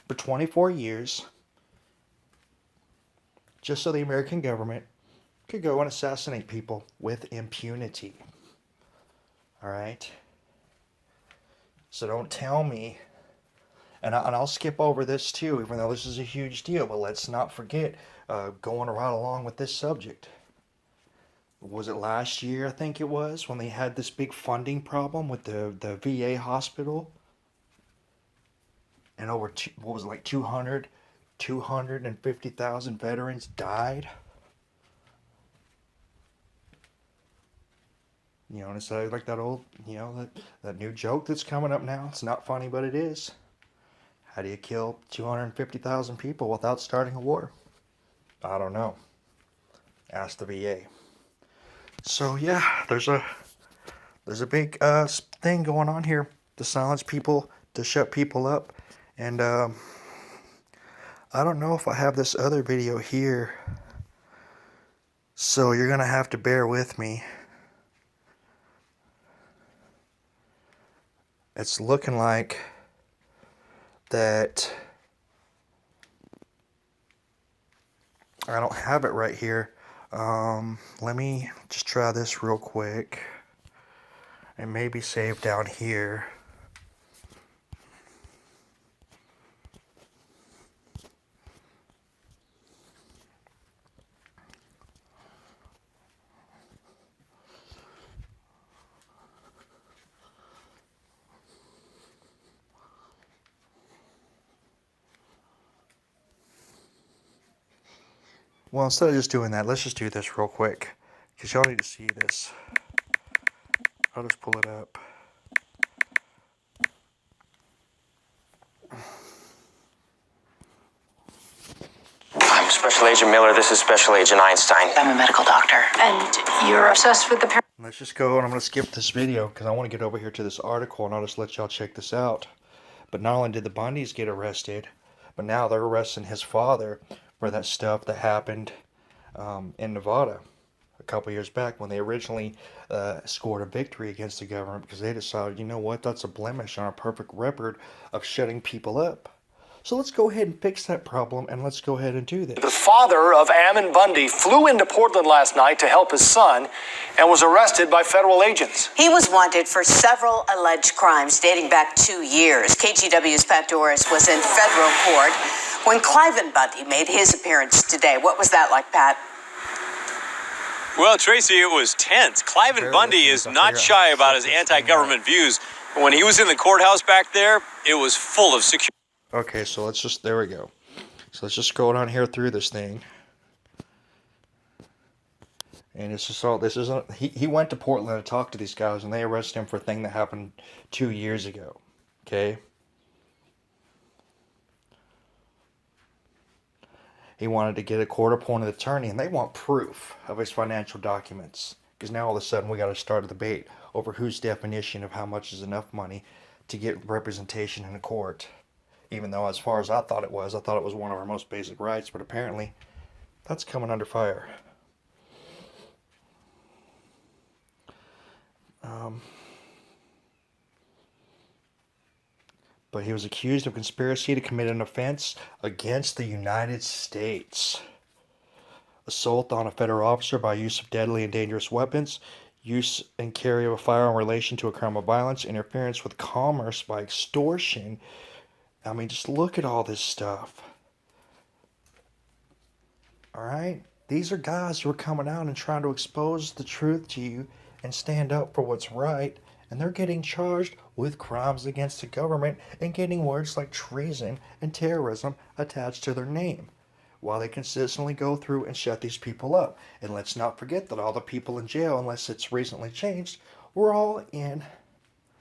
for 24 years just so the American government could go and assassinate people with impunity. Alright? So don't tell me, and I'll skip over this too, even though this is a huge deal, but let's not forget, going right along with this subject. Was it last year, I think it was, when they had this big funding problem with the VA hospital? And over, what was it, like 250,000 veterans died? You know, and it's like that old, that new joke that's coming up now. It's not funny, but it is. How do you kill 250,000 people without starting a war? I don't know. Ask the VA. So yeah, there's a big thing going on here to silence people, to shut people up, and I don't know if I have this other video here, so you're gonna have to bear with me. It's looking like that I don't have it right here. Let me just try this real quick. It may be saved down here. Well, instead of just doing that, let's just do this real quick, because y'all need to see this. I'll just pull it up. I'm Special Agent Miller. This is Special Agent Einstein. I'm a medical doctor. And you're obsessed with the Let's just go, and I'm going to skip this video, because I want to get over here to this article, and I'll just let y'all check this out. But not only did the Bundys get arrested, but now they're arresting his father for that stuff that happened in Nevada a couple years back when they originally scored a victory against the government, because they decided, you know what, that's a blemish on our perfect record of shutting people up. So let's go ahead and fix that problem, and let's go ahead and do this. The father of Ammon Bundy flew into Portland last night to help his son and was arrested by federal agents. He was wanted for several alleged crimes dating back 2 years. KGW's Pat Doris was in federal court when Cliven Bundy made his appearance today. What was that like, Pat? Well, Tracy, it was tense. Cliven Bundy is not shy about his anti-government views. When he was in the courthouse back there, it was full of security. Okay, so there we go. So let's just go down here through this thing. And it's just all, he went to Portland to talk to these guys, and they arrested him for a thing that happened 2 years ago. Okay? He wanted to get a court-appointed attorney, and they want proof of his financial documents. Because now all of a sudden we got to start a debate over whose definition of how much is enough money to get representation in a court. Even though, as far as I thought it was one of our most basic rights, but apparently that's coming under fire. But he was accused of conspiracy to commit an offense against the United States. Assault on a federal officer by use of deadly and dangerous weapons, use and carry of a firearm in relation to a crime of violence, interference with commerce by extortion. I mean, just look at all this stuff. Alright? These are guys who are coming out and trying to expose the truth to you and stand up for what's right. And they're getting charged with crimes against the government and getting words like treason and terrorism attached to their name, while they consistently go through and shut these people up. And let's not forget that all the people in jail, unless it's recently changed, were all in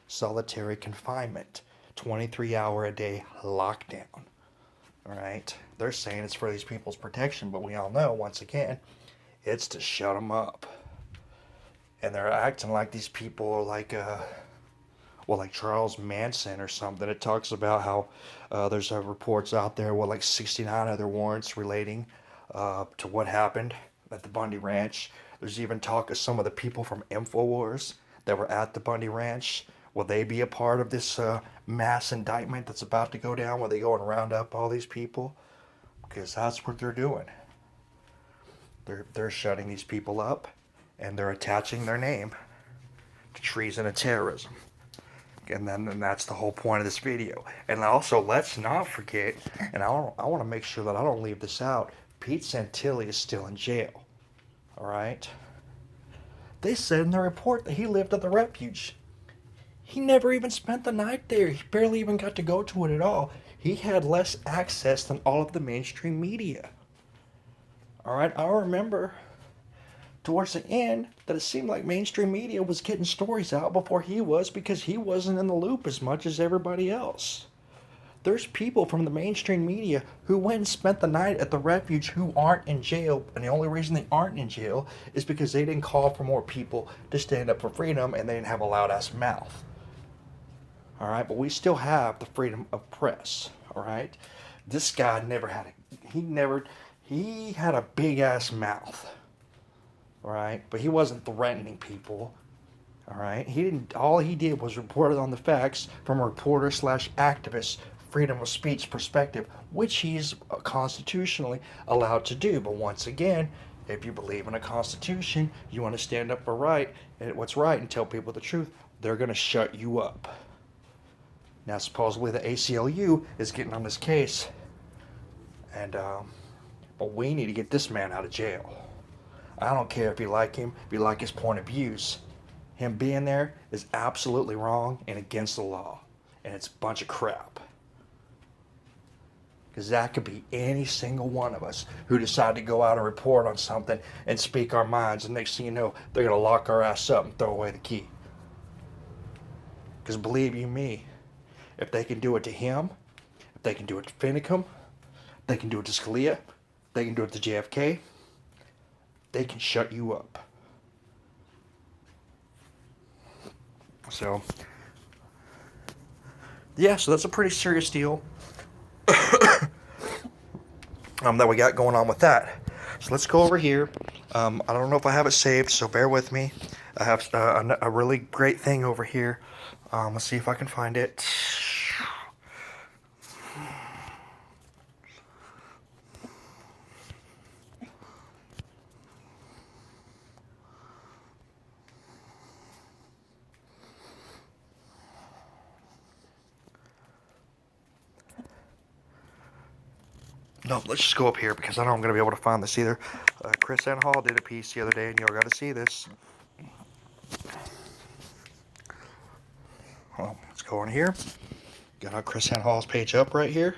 solitary confinement. 23-hour-a-day lockdown. Alright? They're saying it's for these people's protection, but we all know, once again, it's to shut them up. and they're acting like these people are like like Charles Manson or something. It talks about how there's reports out there with like 69 other warrants relating to what happened at the Bundy Ranch. There's even talk of some of the people from InfoWars that were at the Bundy Ranch. Will they be a part of this mass indictment that's about to go down, where they go and round up all these people? Because that's what they're doing. They're shutting these people up, and they're attaching their name to treason and terrorism. And that's the whole point of this video. And also, let's not forget, and I want to make sure that I don't leave this out, Pete Santilli is still in jail. All right? They said in the report that he lived at the refuge. He never even spent the night there. He barely even got to go to it at all. He had less access than all of the mainstream media. All right? I remember towards the end that it seemed like mainstream media was getting stories out before he was, because he wasn't in the loop as much as everybody else. There's people from the mainstream media who went and spent the night at the refuge who aren't in jail, and the only reason they aren't in jail is because they didn't call for more people to stand up for freedom, and they didn't have a loud ass mouth. All right, but we still have the freedom of press. All right, this guy never had he had a big ass mouth. All right, but he wasn't threatening people. All right, all he did was report on the facts from a reporter/activist freedom of speech perspective, which he's constitutionally allowed to do. But once again, if you believe in a constitution, you want to stand up for what's right and tell people the truth, they're going to shut you up. Now, supposedly the ACLU is getting on this case, and but we need to get this man out of jail. I don't care if you like him, if you like his point of views. Him being there is absolutely wrong and against the law, and it's a bunch of crap. Because that could be any single one of us who decide to go out and report on something and speak our minds, and next thing you know, they're going to lock our ass up and throw away the key. Because believe you me, if they can do it to him, if they can do it to Finicum, they can do it to Scalia, they can do it to JFK, they can shut you up. So, yeah, so that's a pretty serious deal that we got going on with that. So let's go over here. I don't know if I have it saved, so bear with me. I have a really great thing over here. Let's see if I can find it. No, let's just go up here because I know I'm going to be able to find this either. Chris N. Hall did a piece the other day, and y'all got to see this. Well, let's go in here. Got our Chris N. Hall's page up right here.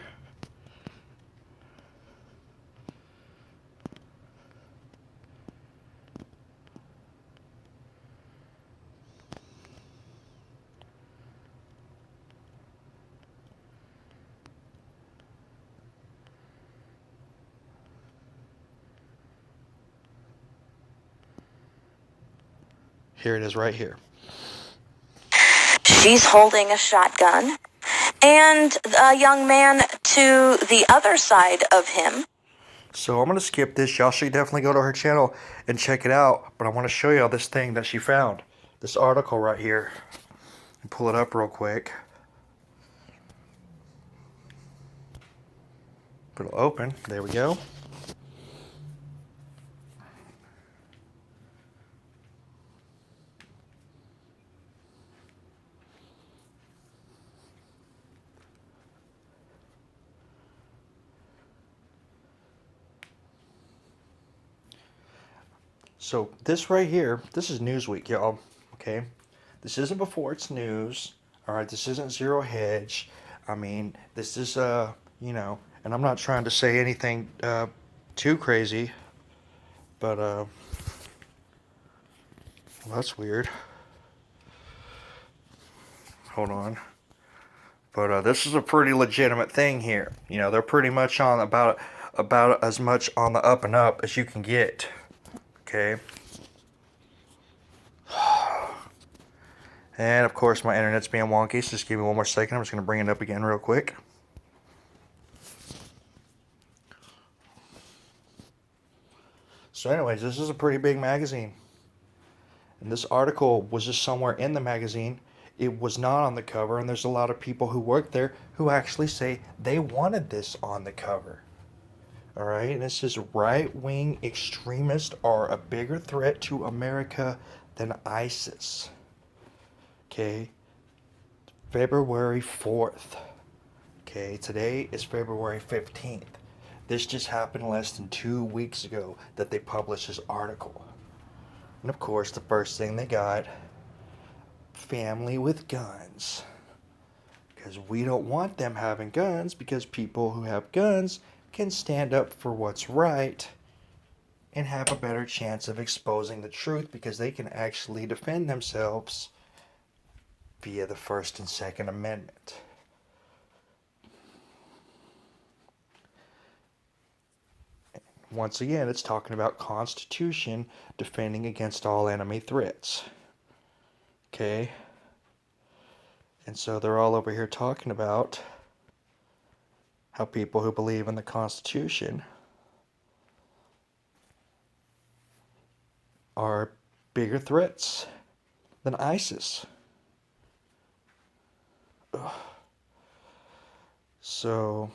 Here it is right here. She's holding a shotgun, and a young man to the other side of him. So I'm going to skip this. Y'all should definitely go to her channel and check it out. But I want to show y'all this thing that she found. This article right here. And pull it up real quick. It'll open. There we go. So this right here, this is Newsweek, y'all, okay? This isn't before it's news, all right? This isn't Zero Hedge. I mean, this is, you know, and I'm not trying to say anything too crazy, but, well, that's weird. Hold on. But this is a pretty legitimate thing here. You know, they're pretty much on about as much on the up and up as you can get. Okay. And of course, my internet's being wonky, so just give me one more second. I'm just going to bring it up again real quick. So anyways, this is a pretty big magazine. And this article was just somewhere in the magazine. It was not on the cover, and there's a lot of people who work there who actually say they wanted this on the cover. Alright, and it says right-wing extremists are a bigger threat to America than ISIS. Okay, February 4th. Okay, today is February 15th. This just happened less than 2 weeks ago that they published this article. And of course, the first thing they got, family with guns. Because we don't want them having guns, because people who have guns can stand up for what's right and have a better chance of exposing the truth, because they can actually defend themselves via the First and Second Amendment. Once again, it's talking about Constitution defending against all enemy threats. Okay? And so they're all over here talking about how people who believe in the Constitution are bigger threats than ISIS. Ugh. So,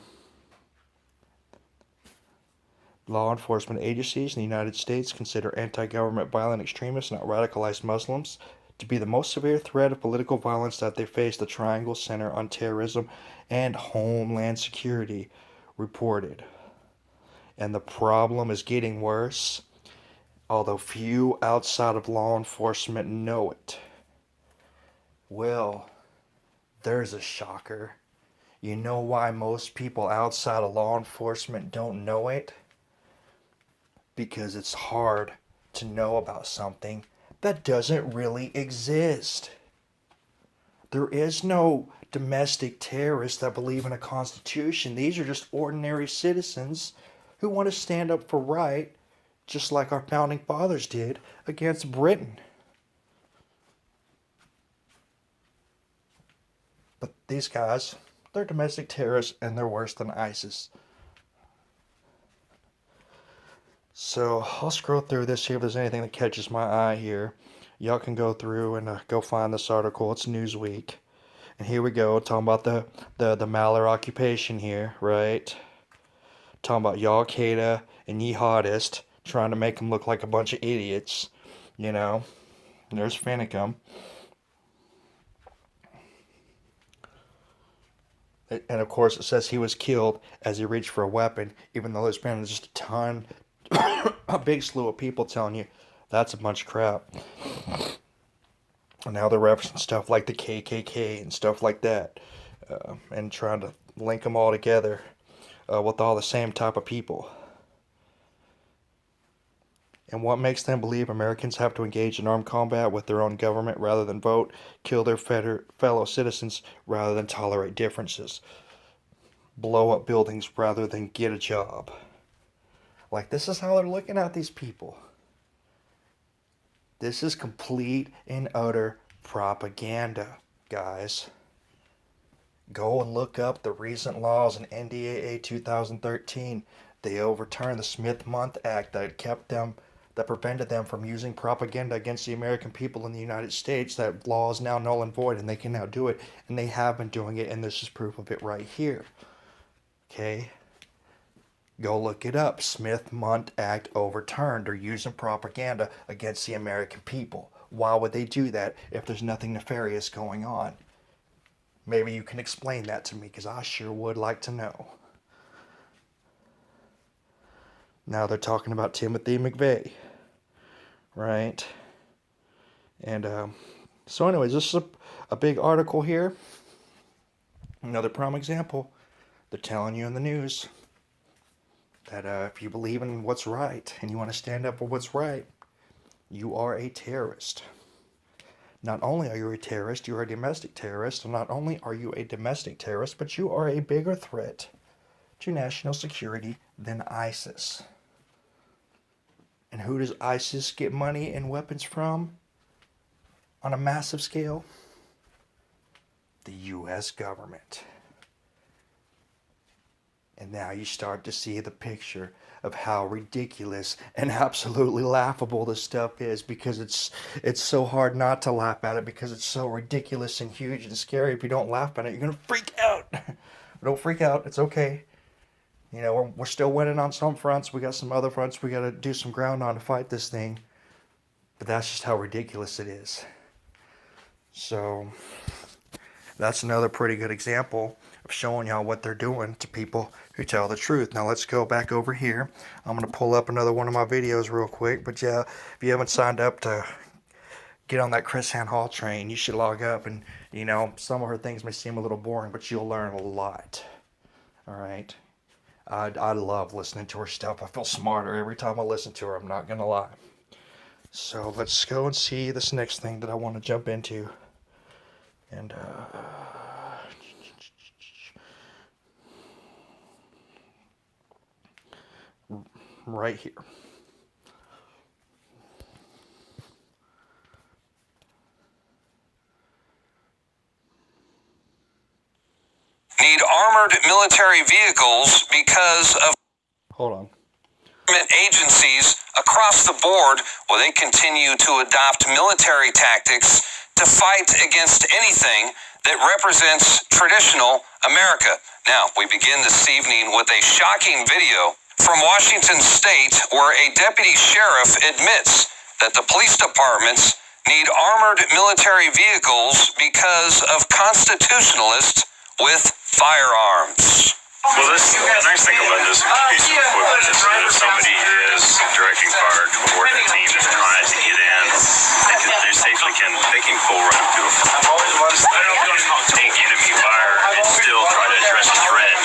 law enforcement agencies in the United States consider anti-government violent extremists, not radicalized Muslims, to be the most severe threat of political violence that they face. The Triangle Center on Terrorism and Homeland Security reported. And the problem is getting worse, although few outside of law enforcement know it. Well, there's a shocker. You know why most people outside of law enforcement don't know it? Because it's hard to know about something that doesn't really exist. There is no domestic terrorists that believe in a constitution. These are just ordinary citizens who want to stand up for right, just like our founding fathers did against Britain. But these guys, they're domestic terrorists, and they're worse than ISIS. So I'll scroll through this, see if there's anything that catches my eye here. Y'all can go through and go find this article. It's Newsweek. And here we go, talking about the Maller occupation here, right? Talking about Al-Qaeda and jihadists, trying to make them look like a bunch of idiots, you know. And there's Finicum. And of course it says he was killed as he reached for a weapon, even though there's been just a big slew of people telling you that's a bunch of crap. And now they're referencing stuff like the KKK and stuff like that, and trying to link them all together with all the same type of people. And what makes them believe Americans have to engage in armed combat with their own government rather than vote, kill their fellow citizens rather than tolerate differences, blow up buildings rather than get a job. Like, this is how they're looking at these people. This is complete and utter propaganda, guys. Go and look up the recent laws in NDAA 2013. They overturned the Smith-Mundt Act that prevented them from using propaganda against the American people in the United States. That law is now null and void, and they can now do it, and they have been doing it, and this is proof of it right here. Okay? Go look it up. Smith-Mundt Act overturned. They're using propaganda against the American people. Why would they do that if there's nothing nefarious going on? Maybe you can explain that to me, because I sure would like to know. Now they're talking about Timothy McVeigh, right? And so anyways, this is a big article here. Another prime example. They're telling you in the news that if you believe in what's right and you want to stand up for what's right, you are a terrorist. Not only are you a terrorist, you're a domestic terrorist. And not only are you a domestic terrorist, but you are a bigger threat to national security than ISIS. And who does ISIS get money and weapons from on a massive scale? the U.S. government. And now you start to see the picture of how ridiculous and absolutely laughable this stuff is, because it's so hard not to laugh at it, because it's so ridiculous and huge and scary. If you don't laugh at it, you're going to freak out. Don't freak out. It's okay. You know, we're still winning on some fronts. We got some other fronts we got to do some ground on to fight this thing. But that's just how ridiculous it is. So that's another pretty good example of showing y'all what they're doing to people who tell the truth. Now let's go back over here. I'm going to pull up another one of my videos real quick. But yeah, if you haven't signed up to get on that Chris Han Hall train, you should log up. And, you know, some of her things may seem a little boring, but you'll learn a lot. All right? I love listening to her stuff. I feel smarter every time I listen to her. I'm not going to lie. So let's go and see this next thing that I want to jump into. And, right here. Need armored military vehicles because of Hold on. government agencies across the board, well, they continue to adopt military tactics to fight against anything that represents traditional America. Now, we begin this evening with a shocking video from Washington State where a deputy sheriff admits that the police departments need armored military vehicles because of constitutionalists with firearms. Well, the nice thing about this piece of equipment is that if somebody is directing fire toward a team that's trying to get in, they can pull right up to a take enemy fire and still try to address the threat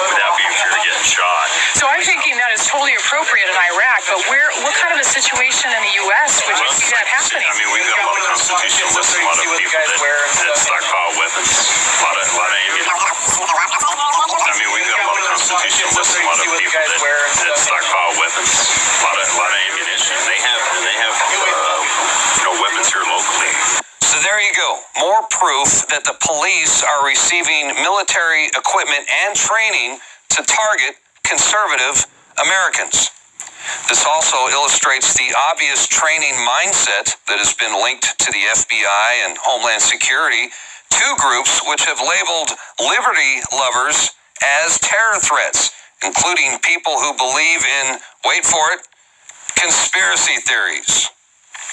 without being feared of getting shot. So I'm thinking that is totally appropriate in Iraq, but what kind of a situation in the U.S. would you see that happening? I mean, we've got a lot of constitutionalists, a lot of people that stockpile weapons, a lot of ammunition. I mean, we've got a lot of constitutionalists, a lot of people that stockpile weapons, a lot of ammunition. They have weapons here locally. So there you go. More proof that the police are receiving military equipment and training to target conservative Americans. This also illustrates the obvious training mindset that has been linked to the FBI and Homeland Security, two groups which have labeled liberty lovers as terror threats, including people who believe in, wait for it, conspiracy theories.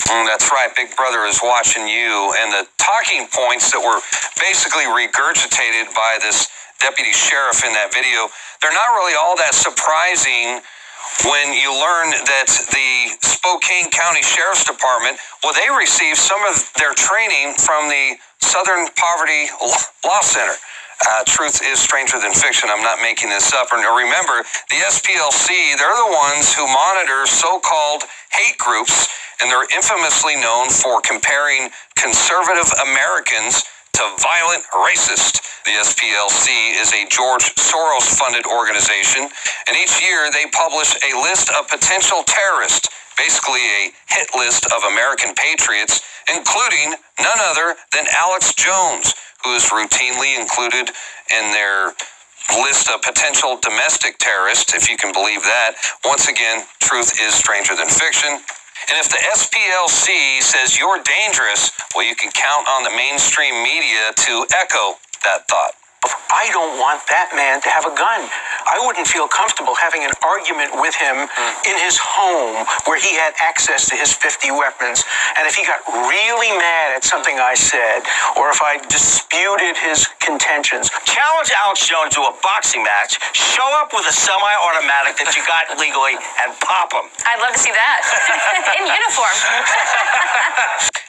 That's right, Big Brother is watching you, and the talking points that were basically regurgitated by this deputy sheriff in that video, they're not really all that surprising when you learn that the Spokane County Sheriff's Department, well, they received some of their training from the Southern Poverty Law Center. Truth is stranger than fiction. I'm not making this up. And remember, the SPLC, they're the ones who monitor so-called hate groups, and they're infamously known for comparing conservative Americans to violent racists. The SPLC is a George Soros-funded organization, and each year they publish a list of potential terrorists, basically a hit list of American patriots, including none other than Alex Jones, who is routinely included in their list of potential domestic terrorists, if you can believe that. Once again, truth is stranger than fiction. And if the SPLC says you're dangerous, well, you can count on the mainstream media to echo that thought. I don't want that man to have a gun. I wouldn't feel comfortable having an argument with him in his home where he had access to his 50 weapons. And if he got really mad at something I said, or if I disputed his contentions. Challenge Alex Jones to a boxing match, show up with a semi-automatic that you got legally, and pop him. I'd love to see that. In uniform.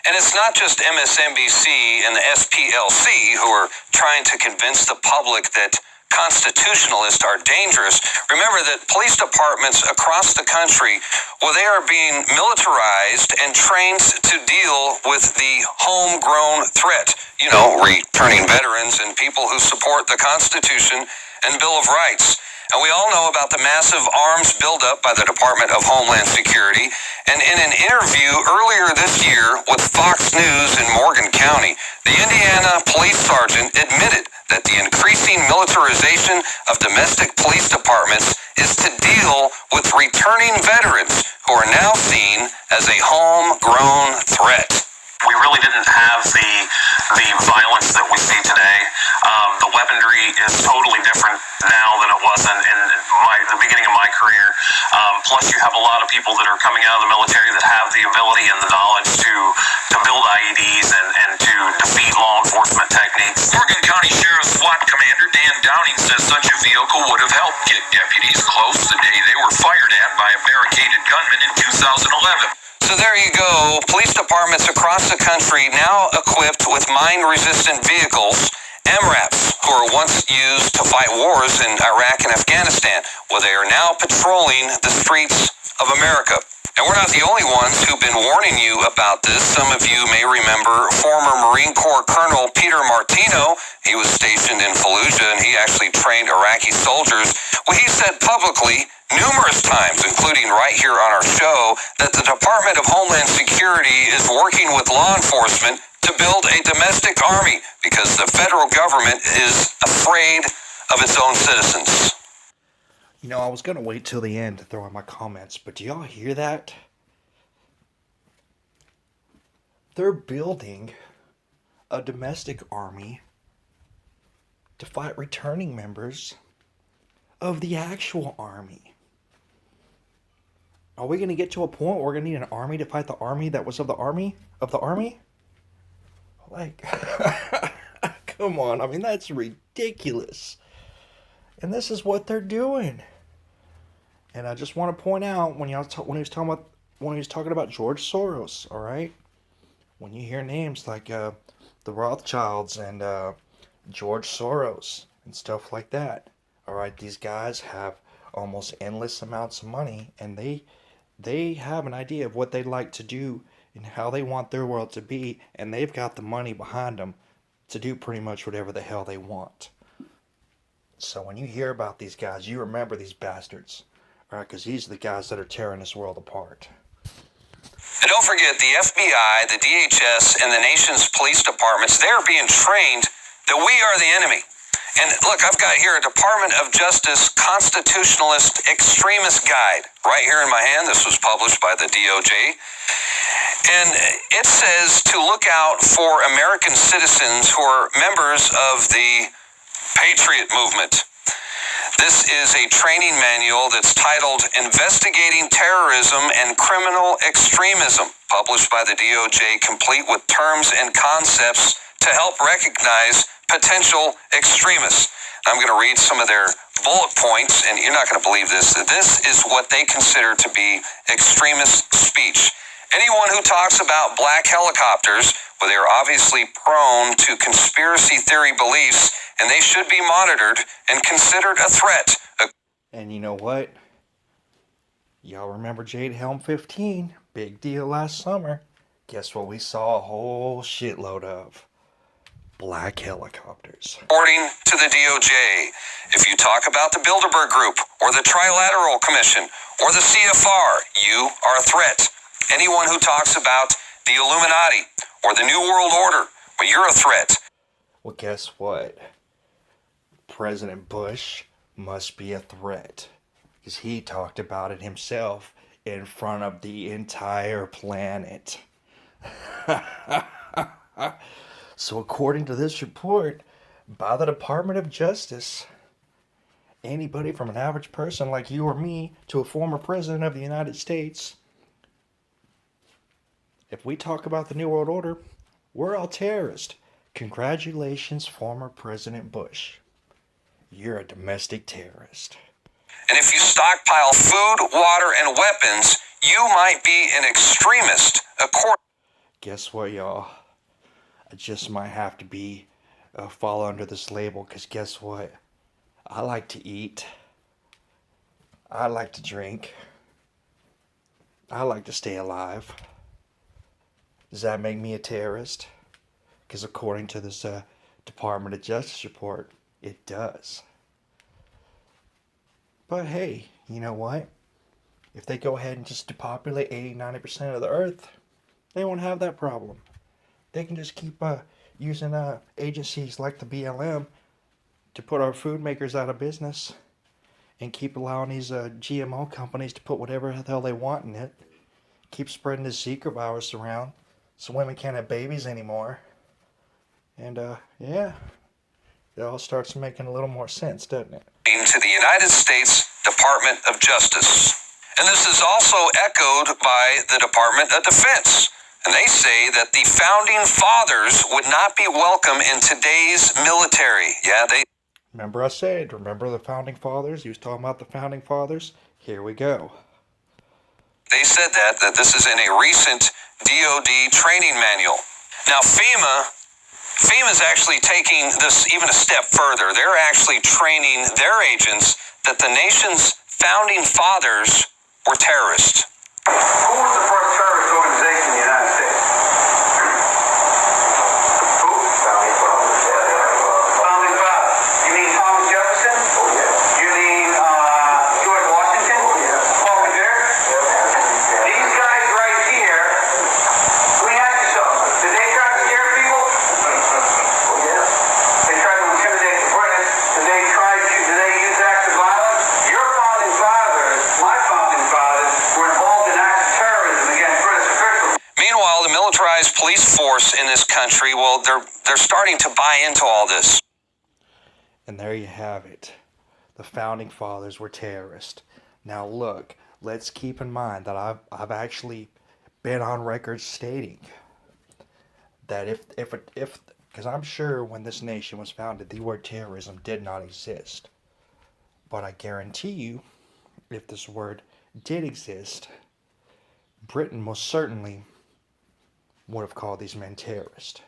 And it's not just MSNBC and the SPLC who are trying to convince the public that constitutionalists are dangerous. Remember that police departments across the country, well, they are being militarized and trained to deal with the homegrown threat. You know, returning veterans and people who support the Constitution and Bill of Rights. And we all know about the massive arms buildup by the Department of Homeland Security. And in an interview earlier this year with Fox News in Morgan County, the Indiana police sergeant admitted that the increasing militarization of domestic police departments is to deal with returning veterans who are now seen as a homegrown threat. We really didn't have the violence that we see today. The weaponry is totally different now than it was in the beginning of my career. Plus, you have a lot of people that are coming out of the military that have the ability and the knowledge to build IEDs and to defeat law enforcement techniques. Morgan County Sheriff's SWAT Commander Dan Downing says such a vehicle would have helped get deputies close the day they were fired at by a barricaded gunman in 2011. So there you go. Police departments across the country now equipped with mine-resistant vehicles, MRAPs, who were once used to fight wars in Iraq and Afghanistan. Well, they are now patrolling the streets of America. And we're not the only ones who've been warning you about this. Some of you may remember former Marine Corps Colonel Peter Martino. He was stationed in Fallujah, and he actually trained Iraqi soldiers. Well, he said publicly numerous times, including right here on our show, that the Department of Homeland Security is working with law enforcement to build a domestic army because the federal government is afraid of its own citizens. You know, I was going to wait till the end to throw in my comments, but do y'all hear that? They're building a domestic army to fight returning members of the actual army. Are we going to get to a point where we're going to need an army to fight the army that was of the army? Of the army? Like, come on. I mean, that's ridiculous. And this is what they're doing. And I just want to point out when he was talking about George Soros, all right? When you hear names like the Rothschilds and George Soros and stuff like that, all right, these guys have almost endless amounts of money, and they have an idea of what they'd like to do and how they want their world to be, and they've got the money behind them to do pretty much whatever the hell they want. So when you hear about these guys, you remember these bastards, all right? Because these are the guys that are tearing this world apart. And don't forget, the FBI, the DHS, and the nation's police departments, they're being trained that we are the enemy. And look, I've got here a Department of Justice Constitutionalist Extremist Guide right here in my hand. This was published by the DOJ. And it says to look out for American citizens who are members of the Patriot Movement. This is a training manual that's titled Investigating Terrorism and Criminal Extremism, published by the DOJ, complete with terms and concepts to help recognize potential extremists. I'm going to read some of their bullet points, and you're not going to believe this. This is what they consider to be extremist speech. Anyone who talks about black helicopters, well, they're obviously prone to conspiracy theory beliefs, and they should be monitored and considered a threat. And you know what? Y'all remember Jade Helm 15? Big deal last summer. Guess what we saw a whole shitload of? Black helicopters. According to the DOJ, if you talk about the Bilderberg Group or the Trilateral Commission or the CFR, you are a threat. Anyone who talks about the Illuminati or the New World Order, well, you're a threat. Well, guess what? President Bush must be a threat, because he talked about it himself in front of the entire planet. So according to this report by the Department of Justice, anybody from an average person like you or me to a former president of the United States, if we talk about the New World Order, we're all terrorists. Congratulations, former President Bush. You're a domestic terrorist. And if you stockpile food, water, and weapons, you might be an extremist. Guess what, y'all? I just might have to fall under this label, because guess what? I like to eat. I like to drink. I like to stay alive. Does that make me a terrorist? Because according to this Department of Justice report, it does. But hey, you know what? If they go ahead and just depopulate 80-90% of the earth, they won't have that problem. They can just keep using agencies like the BLM to put our food makers out of business and keep allowing these GMO companies to put whatever the hell they want in it. Keep spreading this Zika virus around so women can't have babies anymore. And yeah, it all starts making a little more sense, doesn't it? To the United States Department of Justice. And this is also echoed by the Department of Defense. And they say that the founding fathers would not be welcome in today's military. Yeah, they... Remember I said, remember the founding fathers? He was talking about the founding fathers. Here we go. They said that this is in a recent DOD training manual. Now, FEMA's actually taking this even a step further. They're actually training their agents that the nation's founding fathers were terrorists. Who was the first terrorist organization in the United States? Who? Founding Fathers. Founding Fathers. You mean Thomas Jefferson? Oh, yeah. You mean George Washington? Oh, yeah. Paul Revere? Yeah. These guys right here, let me ask you something. Did they try to scare people? Oh, yeah. They tried to intimidate the British. Did they use acts of violence? Your founding fathers, my founding fathers, were involved in acts of terrorism against British officials. Meanwhile, the militarized police force in this country, well, they're starting to buy into all this. And there you have it. The founding fathers were terrorists. Now look, let's keep in mind that I've actually been on record stating that if because I'm sure when this nation was founded, the word terrorism did not exist. But I guarantee you, if this word did exist, Britain most certainly would have called these men terrorists.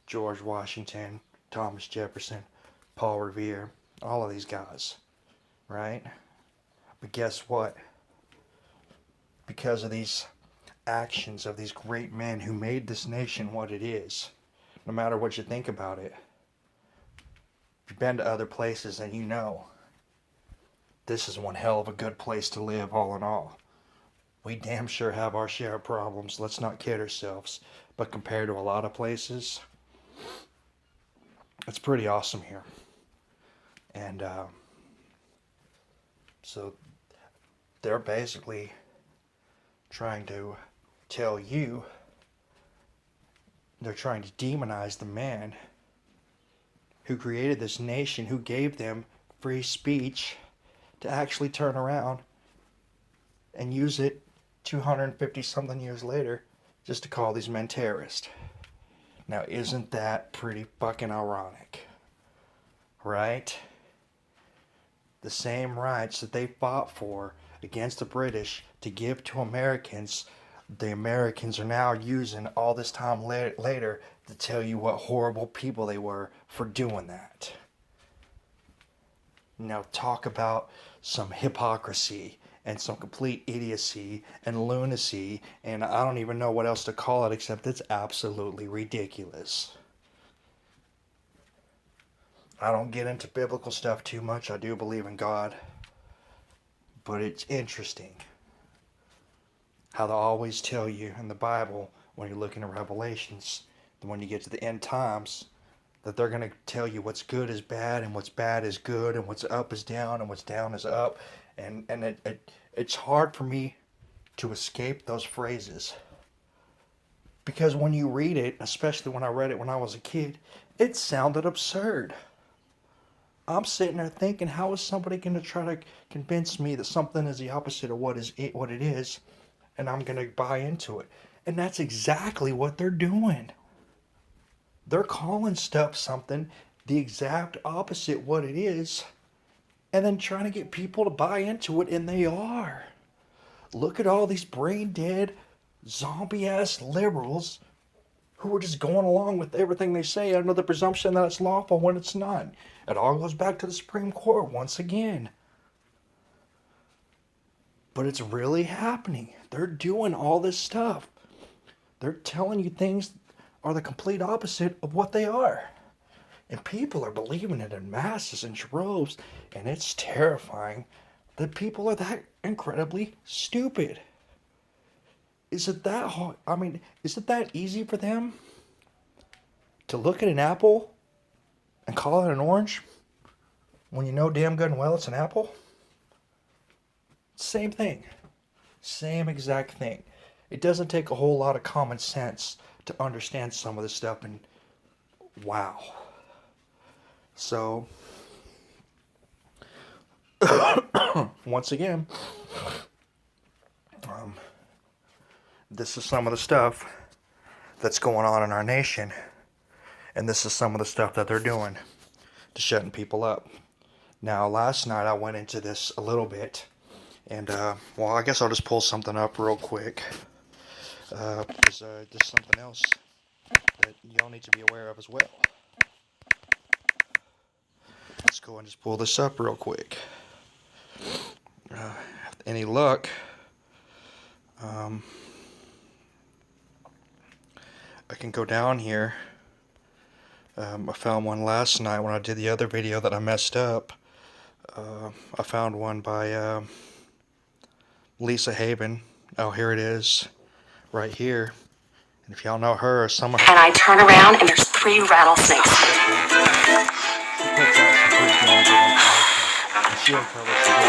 George Washington, Thomas Jefferson, Paul Revere, all of these guys, right? But guess what? Because of these actions of these great men who made this nation what it is, no matter what you think about it, if you've been to other places and you know, this is one hell of a good place to live all in all. We damn sure have our share of problems, let's not kid ourselves, but compared to a lot of places, it's pretty awesome here. And so they're basically trying to tell you, they're trying to demonize the man who created this nation, who gave them free speech to actually turn around and use it 250 something years later just to call these men terrorists. Now, isn't that pretty fucking ironic? Right? The same rights that they fought for against the British to give to Americans, the Americans are now using all this time later to tell you what horrible people they were for doing that. Now talk about some hypocrisy and some complete idiocy and lunacy, and I don't even know what else to call it except it's absolutely ridiculous. I don't get into biblical stuff too much. I do believe in God. But it's interesting how they always tell you in the Bible, when you're looking at Revelations, that when you get to the end times, that they're going to tell you what's good is bad and what's bad is good and what's up is down and what's down is up. And it's hard for me to escape those phrases. Because when you read it, especially when I read it when I was a kid, it sounded absurd. I'm sitting there thinking, how is somebody going to try to convince me that something is the opposite of what it is, and I'm going to buy into it? And that's exactly what they're doing. They're calling stuff something the exact opposite what it is, and then trying to get people to buy into it, and they are. Look at all these brain-dead, zombie-ass liberals who are just going along with everything they say under the presumption that it's lawful when it's not. It all goes back to the Supreme Court once again. But it's really happening. They're doing all this stuff. They're telling you things are the complete opposite of what they are. And people are believing it in masses and droves, and it's terrifying that people are that incredibly stupid. Is it that hard? I mean, is it that easy for them to look at an apple and call it an orange when you know damn good and well it's an apple? Same thing. Same exact thing. It doesn't take a whole lot of common sense to understand some of this stuff, and wow. So, once again, this is some of the stuff that's going on in our nation, and this is some of the stuff that they're doing to shutting people up. Now, last night I went into this a little bit, and well, I guess I'll just pull something up real quick, because there's something else that y'all need to be aware of as well. Let's go and just pull this up real quick. With any luck, I can go down here. I found one last night when I did the other video that I messed up. I found one by Lisa Haven. Oh, here it is, right here. And if y'all know her, some of her... And I turn around and there's 3 rattlesnakes.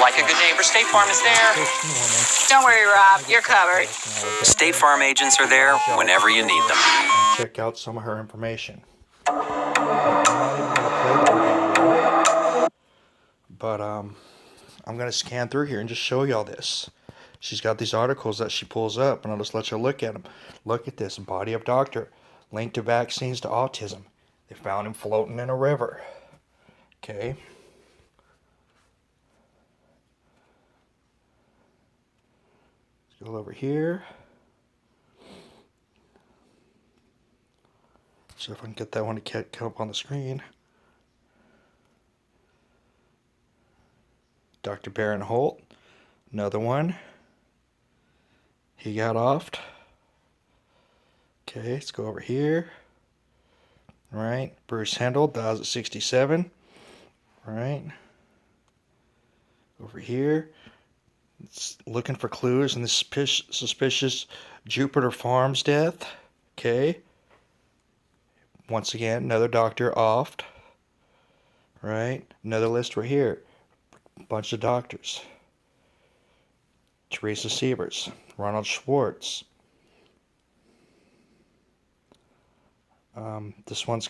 Like a good neighbor, State Farm is there. Don't worry, Rob, you're covered. State Farm agents are there whenever you need them. Check out some of her information. But I'm gonna scan through here and just show y'all this. She's got these articles that she pulls up, and I'll just let you look at them. Look at this. Body of doctor linked to vaccines to autism. They found him floating in a river. Okay. Let's go over here. So if I can get that one to come up on the screen. Dr. Baron Holt, another one. He got offed. Okay, let's go over here. All right, Bruce Handel dies at 67. All right. Over here, it's looking for clues in this suspicious Jupiter Farms death. Okay. Once again, another doctor offed. Right, another list right here. Bunch of doctors. Teresa Sievers, Ronald Schwartz. This one's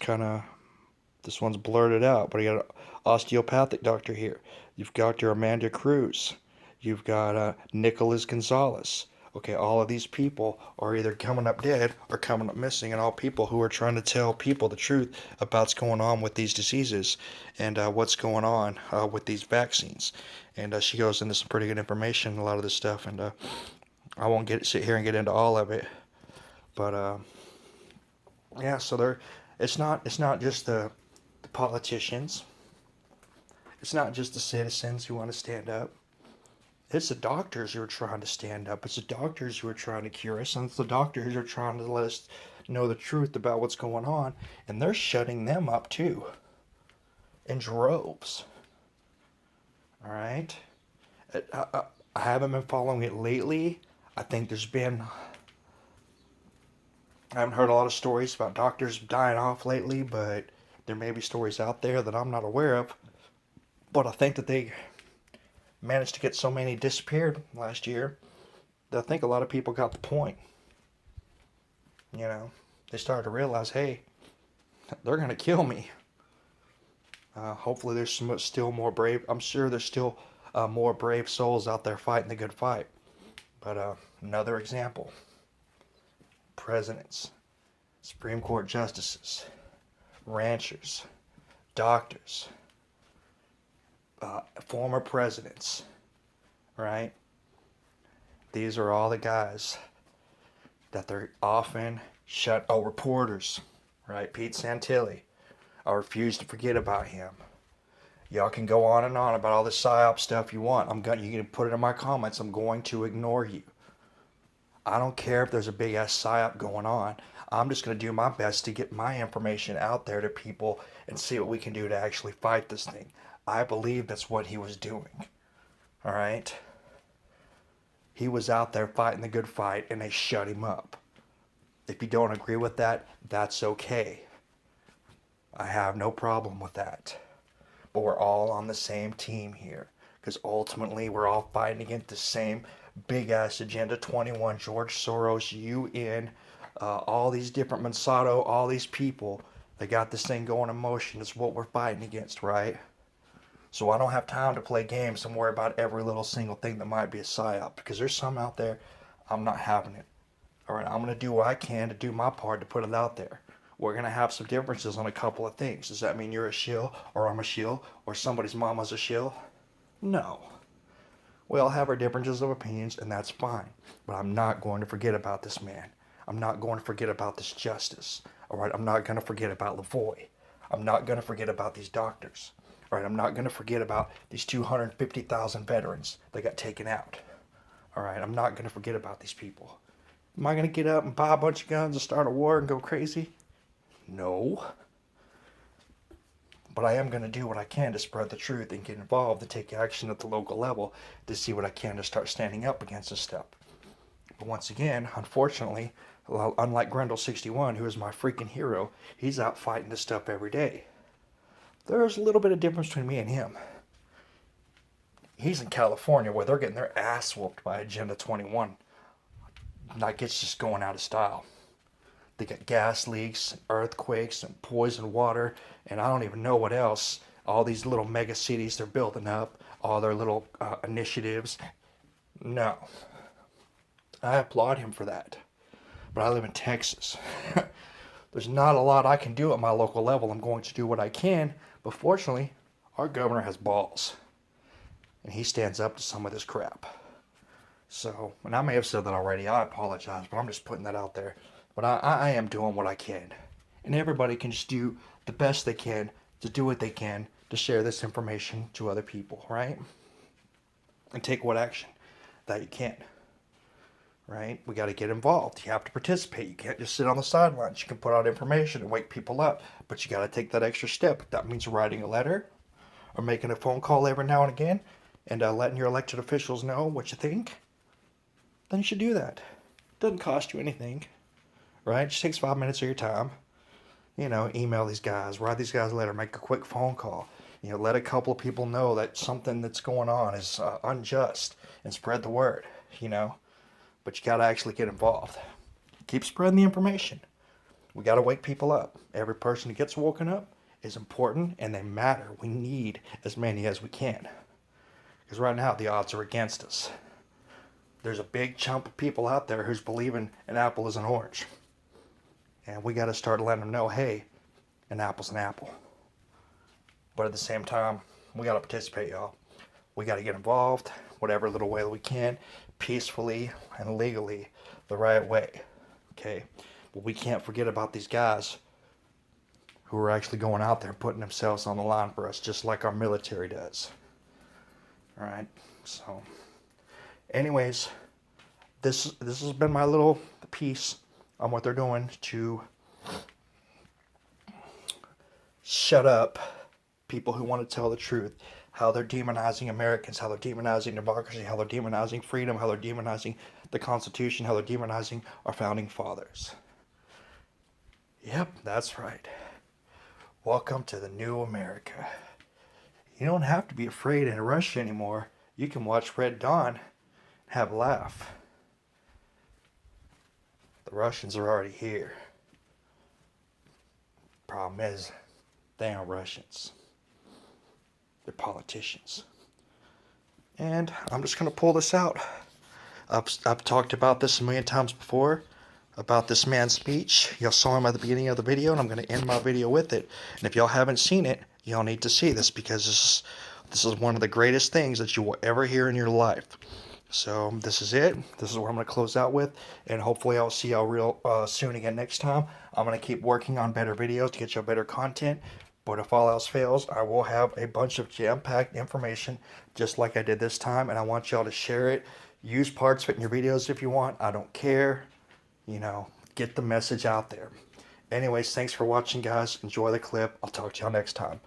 blurted out, but you got an osteopathic doctor here. You've got Dr. Amanda Cruz. You've got Nicholas Gonzalez. Okay, all of these people are either coming up dead or coming up missing, and all people who are trying to tell people the truth about what's going on with these diseases and what's going on with these vaccines. And she goes into some pretty good information, a lot of this stuff, and I won't sit here and get into all of it. But yeah, so it's not just the politicians. It's not just the citizens who want to stand up. It's the doctors who are trying to stand up. It's the doctors who are trying to cure us. And it's the doctors who are trying to let us know the truth about what's going on. And they're shutting them up too. In droves. Alright? I haven't been following it lately. I think I haven't heard a lot of stories about doctors dying off lately. But there may be stories out there that I'm not aware of. But I think that they managed to get so many disappeared last year that I think a lot of people got the point. You know, they started to realize, hey, they're going to kill me. Hopefully there's still more brave. I'm sure there's still more brave souls out there fighting the good fight. But another example. Presidents, Supreme Court justices, ranchers, doctors, former presidents, right? These are all the guys that they're often reporters, right? Pete Santilli. I refuse to forget about him. Y'all can go on and on about all this PSYOP stuff you want. You can put it in my comments. I'm going to ignore you. I don't care if there's a big ass psyop going on. I'm just going to do my best to get my information out there to people and see what we can do to actually fight this thing. I believe that's what he was doing. All right? He was out there fighting the good fight and they shut him up. If you don't agree with that, that's okay. I have no problem with that. But we're all on the same team here. Because ultimately, we're all fighting against the same big-ass Agenda 21, George Soros, UN, all these different Monsanto, all these people that got this thing going in motion is what we're fighting against, right? So I don't have time to play games and worry about every little single thing that might be a psyop. Because there's some out there, I'm not having it. All right, I'm going to do what I can to do my part to put it out there. We're going to have some differences on a couple of things. Does that mean you're a shill, or I'm a shill, or somebody's mama's a shill? No. We all have our differences of opinions, and that's fine. But I'm not going to forget about this man. I'm not going to forget about this justice. All right, I'm not going to forget about Lavoie. I'm not going to forget about these doctors. All right, I'm not going to forget about these 250,000 veterans that got taken out. All right, I'm not going to forget about these people. Am I going to get up and buy a bunch of guns and start a war and go crazy? No. But I am going to do what I can to spread the truth and get involved, to take action at the local level, to see what I can to start standing up against this stuff. But once again, unfortunately, unlike Grendel61, who is my freaking hero, he's out fighting this stuff every day. There's a little bit of difference between me and him. He's in California where they're getting their ass whooped by Agenda 21. Like it's just going out of style. They got gas leaks, and earthquakes, and poisoned water, and I don't even know what else. All these little mega cities they're building up, all their little initiatives. No. I applaud him for that. But I live in Texas. There's not a lot I can do at my local level. I'm going to do what I can, but fortunately, our governor has balls. And he stands up to some of this crap. So, and I may have said that already, I apologize, but I'm just putting that out there. But I am doing what I can. And everybody can just do the best they can to do what they can to share this information to other people, right? And take what action that you can. Right? We got to get involved. You have to participate. You can't just sit on the sidelines. You can put out information and wake people up, but you got to take that extra step. If that means writing a letter or making a phone call every now and again and letting your elected officials know what you think, then you should do that. It doesn't cost you anything. Right? It just takes 5 minutes of your time. You know, email these guys, write these guys a letter, make a quick phone call. You know, let a couple of people know that something that's going on is unjust and spread the word, you know. But you got to actually get involved. Keep spreading the information. We got to wake people up. Every person who gets woken up is important and they matter. We need as many as we can. Because right now the odds are against us. There's a big chunk of people out there who's believing an apple is an orange. And we got to start letting them know, hey, an apple's an apple. But at the same time, we got to participate, y'all. We got to get involved, whatever little way we can, peacefully and legally, the right way. Okay? But we can't forget about these guys who are actually going out there putting themselves on the line for us, just like our military does. All right? So, anyways, this has been my little piece on what they're doing to shut up people who want to tell the truth, how they're demonizing Americans, how they're demonizing democracy, how they're demonizing freedom, how they're demonizing the Constitution, how they're demonizing our founding fathers. Yep, that's right. Welcome to the new America. You don't have to be afraid in Russia anymore. You can watch Red Dawn and have a laugh. The Russians are already here. Problem is, they aren't Russians. They're politicians. And I'm just going to pull this out. I've talked about this a million times before, about this man's speech. Y'all saw him at the beginning of the video, and I'm going to end my video with it. And if y'all haven't seen it, y'all need to see this, because this is one of the greatest things that you will ever hear in your life. So this is it. This is what I'm going to close out with, and hopefully I'll see y'all real soon again next time. I'm going to keep working on better videos to get y'all better content, but if all else fails, I will have a bunch of jam-packed information just like I did this time, and I want y'all to share it, Use parts of it in your videos if you want. I don't care. Get the message out there. Anyways, thanks for watching, guys. Enjoy the clip. I'll talk to y'all next time.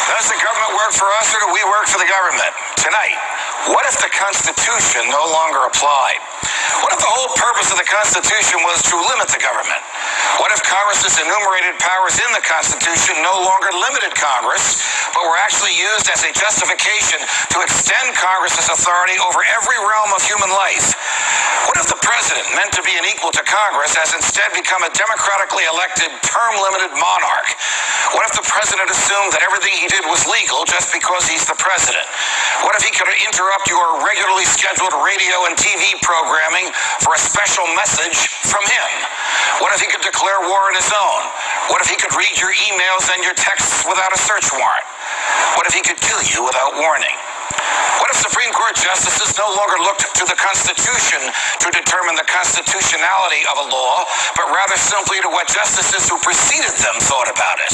Does the government work for us or do we work for the government? Tonight, what if the Constitution no longer applied? What if the whole purpose of the Constitution was to limit the government? What if Congress's enumerated powers in the Constitution no longer limited Congress, but were actually used as a justification to extend Congress's authority over every realm of human life? What if the president, meant to be an equal to Congress, has instead become a democratically elected, term-limited monarch? What if the president assumed that everything he did was legal just because he's the president? What if he could interrupt your regularly scheduled radio and TV programming for a special message from him? What if he could declare war on his own? What if he could read your emails and your texts without a search warrant? What if he could kill you without warning? What if Supreme Court justices no longer looked to the Constitution to determine the constitutionality of a law, but rather simply to what justices who preceded them thought about it?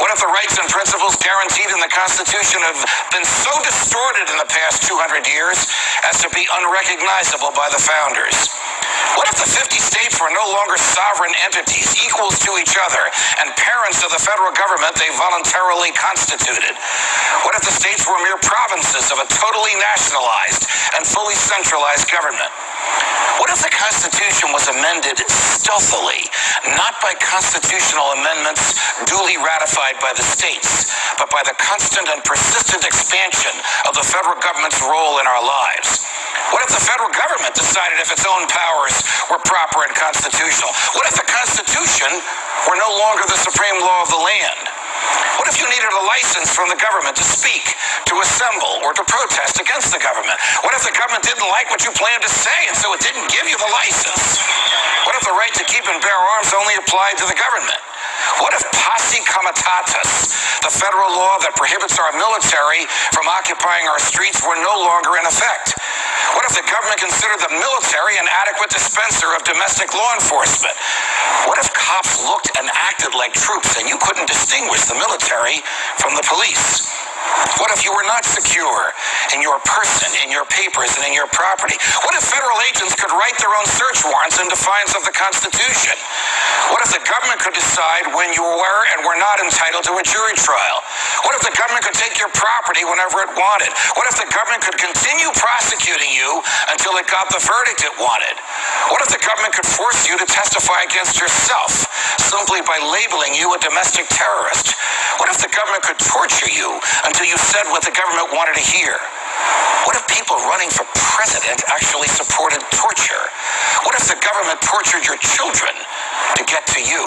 What if the rights and principles guaranteed in the Constitution have been so distorted in the past 200 years as to be unrecognizable by the founders? What if the 50 states were no longer sovereign entities, equals to each other, and parents of the federal government they voluntarily constituted? What if the states were mere provinces of a totally nationalized and fully centralized government? What if the Constitution was amended stealthily, not by constitutional amendments duly ratified by the states, but by the constant and persistent expansion of the federal government's role in our lives? What if the federal government decided if its own powers were proper and constitutional? What if the Constitution were no longer the supreme law of the land? What if you needed a license from the government to speak, to assemble, or to protest against the government? What if the government didn't like what you planned to say, and so it didn't give you the license? What if the right to keep and bear arms only applied to the government? What if posse comitatus, the federal law that prohibits our military from occupying our streets, were no longer in effect? What if the government considered the military an adequate dispenser of domestic law enforcement? What if cops looked and acted like troops and you couldn't distinguish the military from the police? What if you were not secure in your person, in your papers, and in your property? What if federal agents could write their own search warrants in defiance of the Constitution? What if the government could decide when you were and were not entitled to a jury trial? What if the government could take your property whenever it wanted? What if the government could continue prosecuting you until it got the verdict it wanted? What if the government could force you to testify against yourself simply by labeling you a domestic terrorist? What if the government could torture you until you said what the government wanted to hear? What if people running for president actually supported torture? What if the government tortured your children to get to you?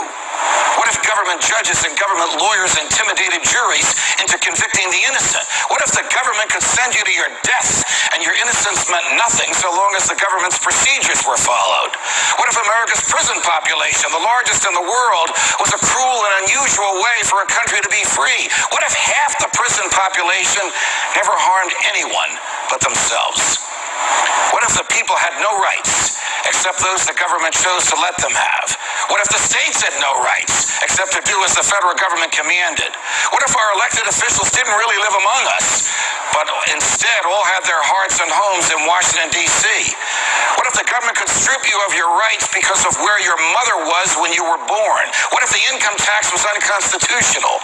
What if government judges and government lawyers intimidated juries into convicting the innocent? What if the government could send you to your death and your innocence meant nothing so long as the government's procedures were followed? What if America's prison population, the largest in the world, was a cruel and unusual way for a country to be free? What if half the prison population never harmed anyone but themselves? What if the people had no rights except those the government chose to let them have? What if the states had no rights except to do as the federal government commanded? What if our elected officials didn't really live among us, but instead all had their hearts and homes in Washington, D.C.? What if the government could strip you of your rights because of where your mother was when you were born? What if the income tax was unconstitutional?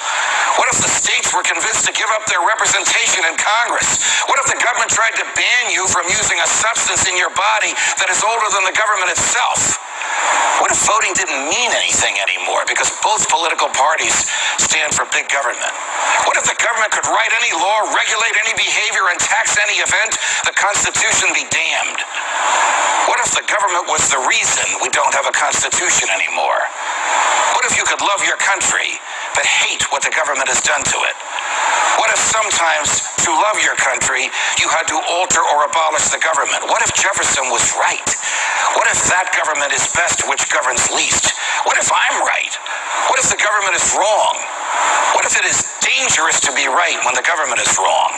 What if the states were convinced to give up their representation in Congress? What if the government tried to ban you from using a substance in your body that is older than the government itself? What if voting didn't mean anything anymore because both political parties stand for big government? What if the government could write any law, regulate any behavior, and tax any event? The Constitution be damned. What if the government was the reason we don't have a Constitution anymore? What if you could love your country but hate what the government has done to it? What if sometimes to love your country you had to alter or abolish the government? What if Jefferson was right? What if that government is best which governs least? What if I'm right? What if the government is wrong? What if it is dangerous to be right when the government is wrong?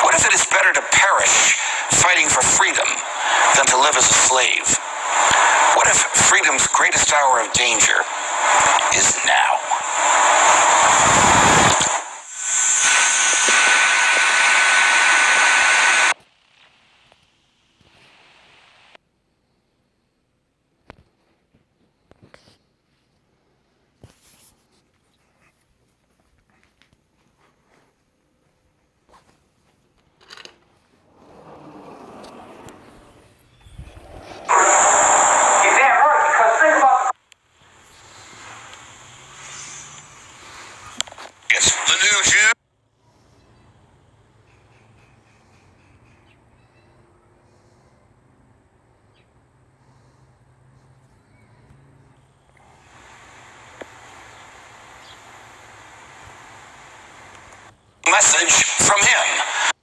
What if it is better to perish fighting for freedom than to live as a slave? What if freedom's greatest hour of danger is now? You're damn right, because think about It's the new Jew. Message from him.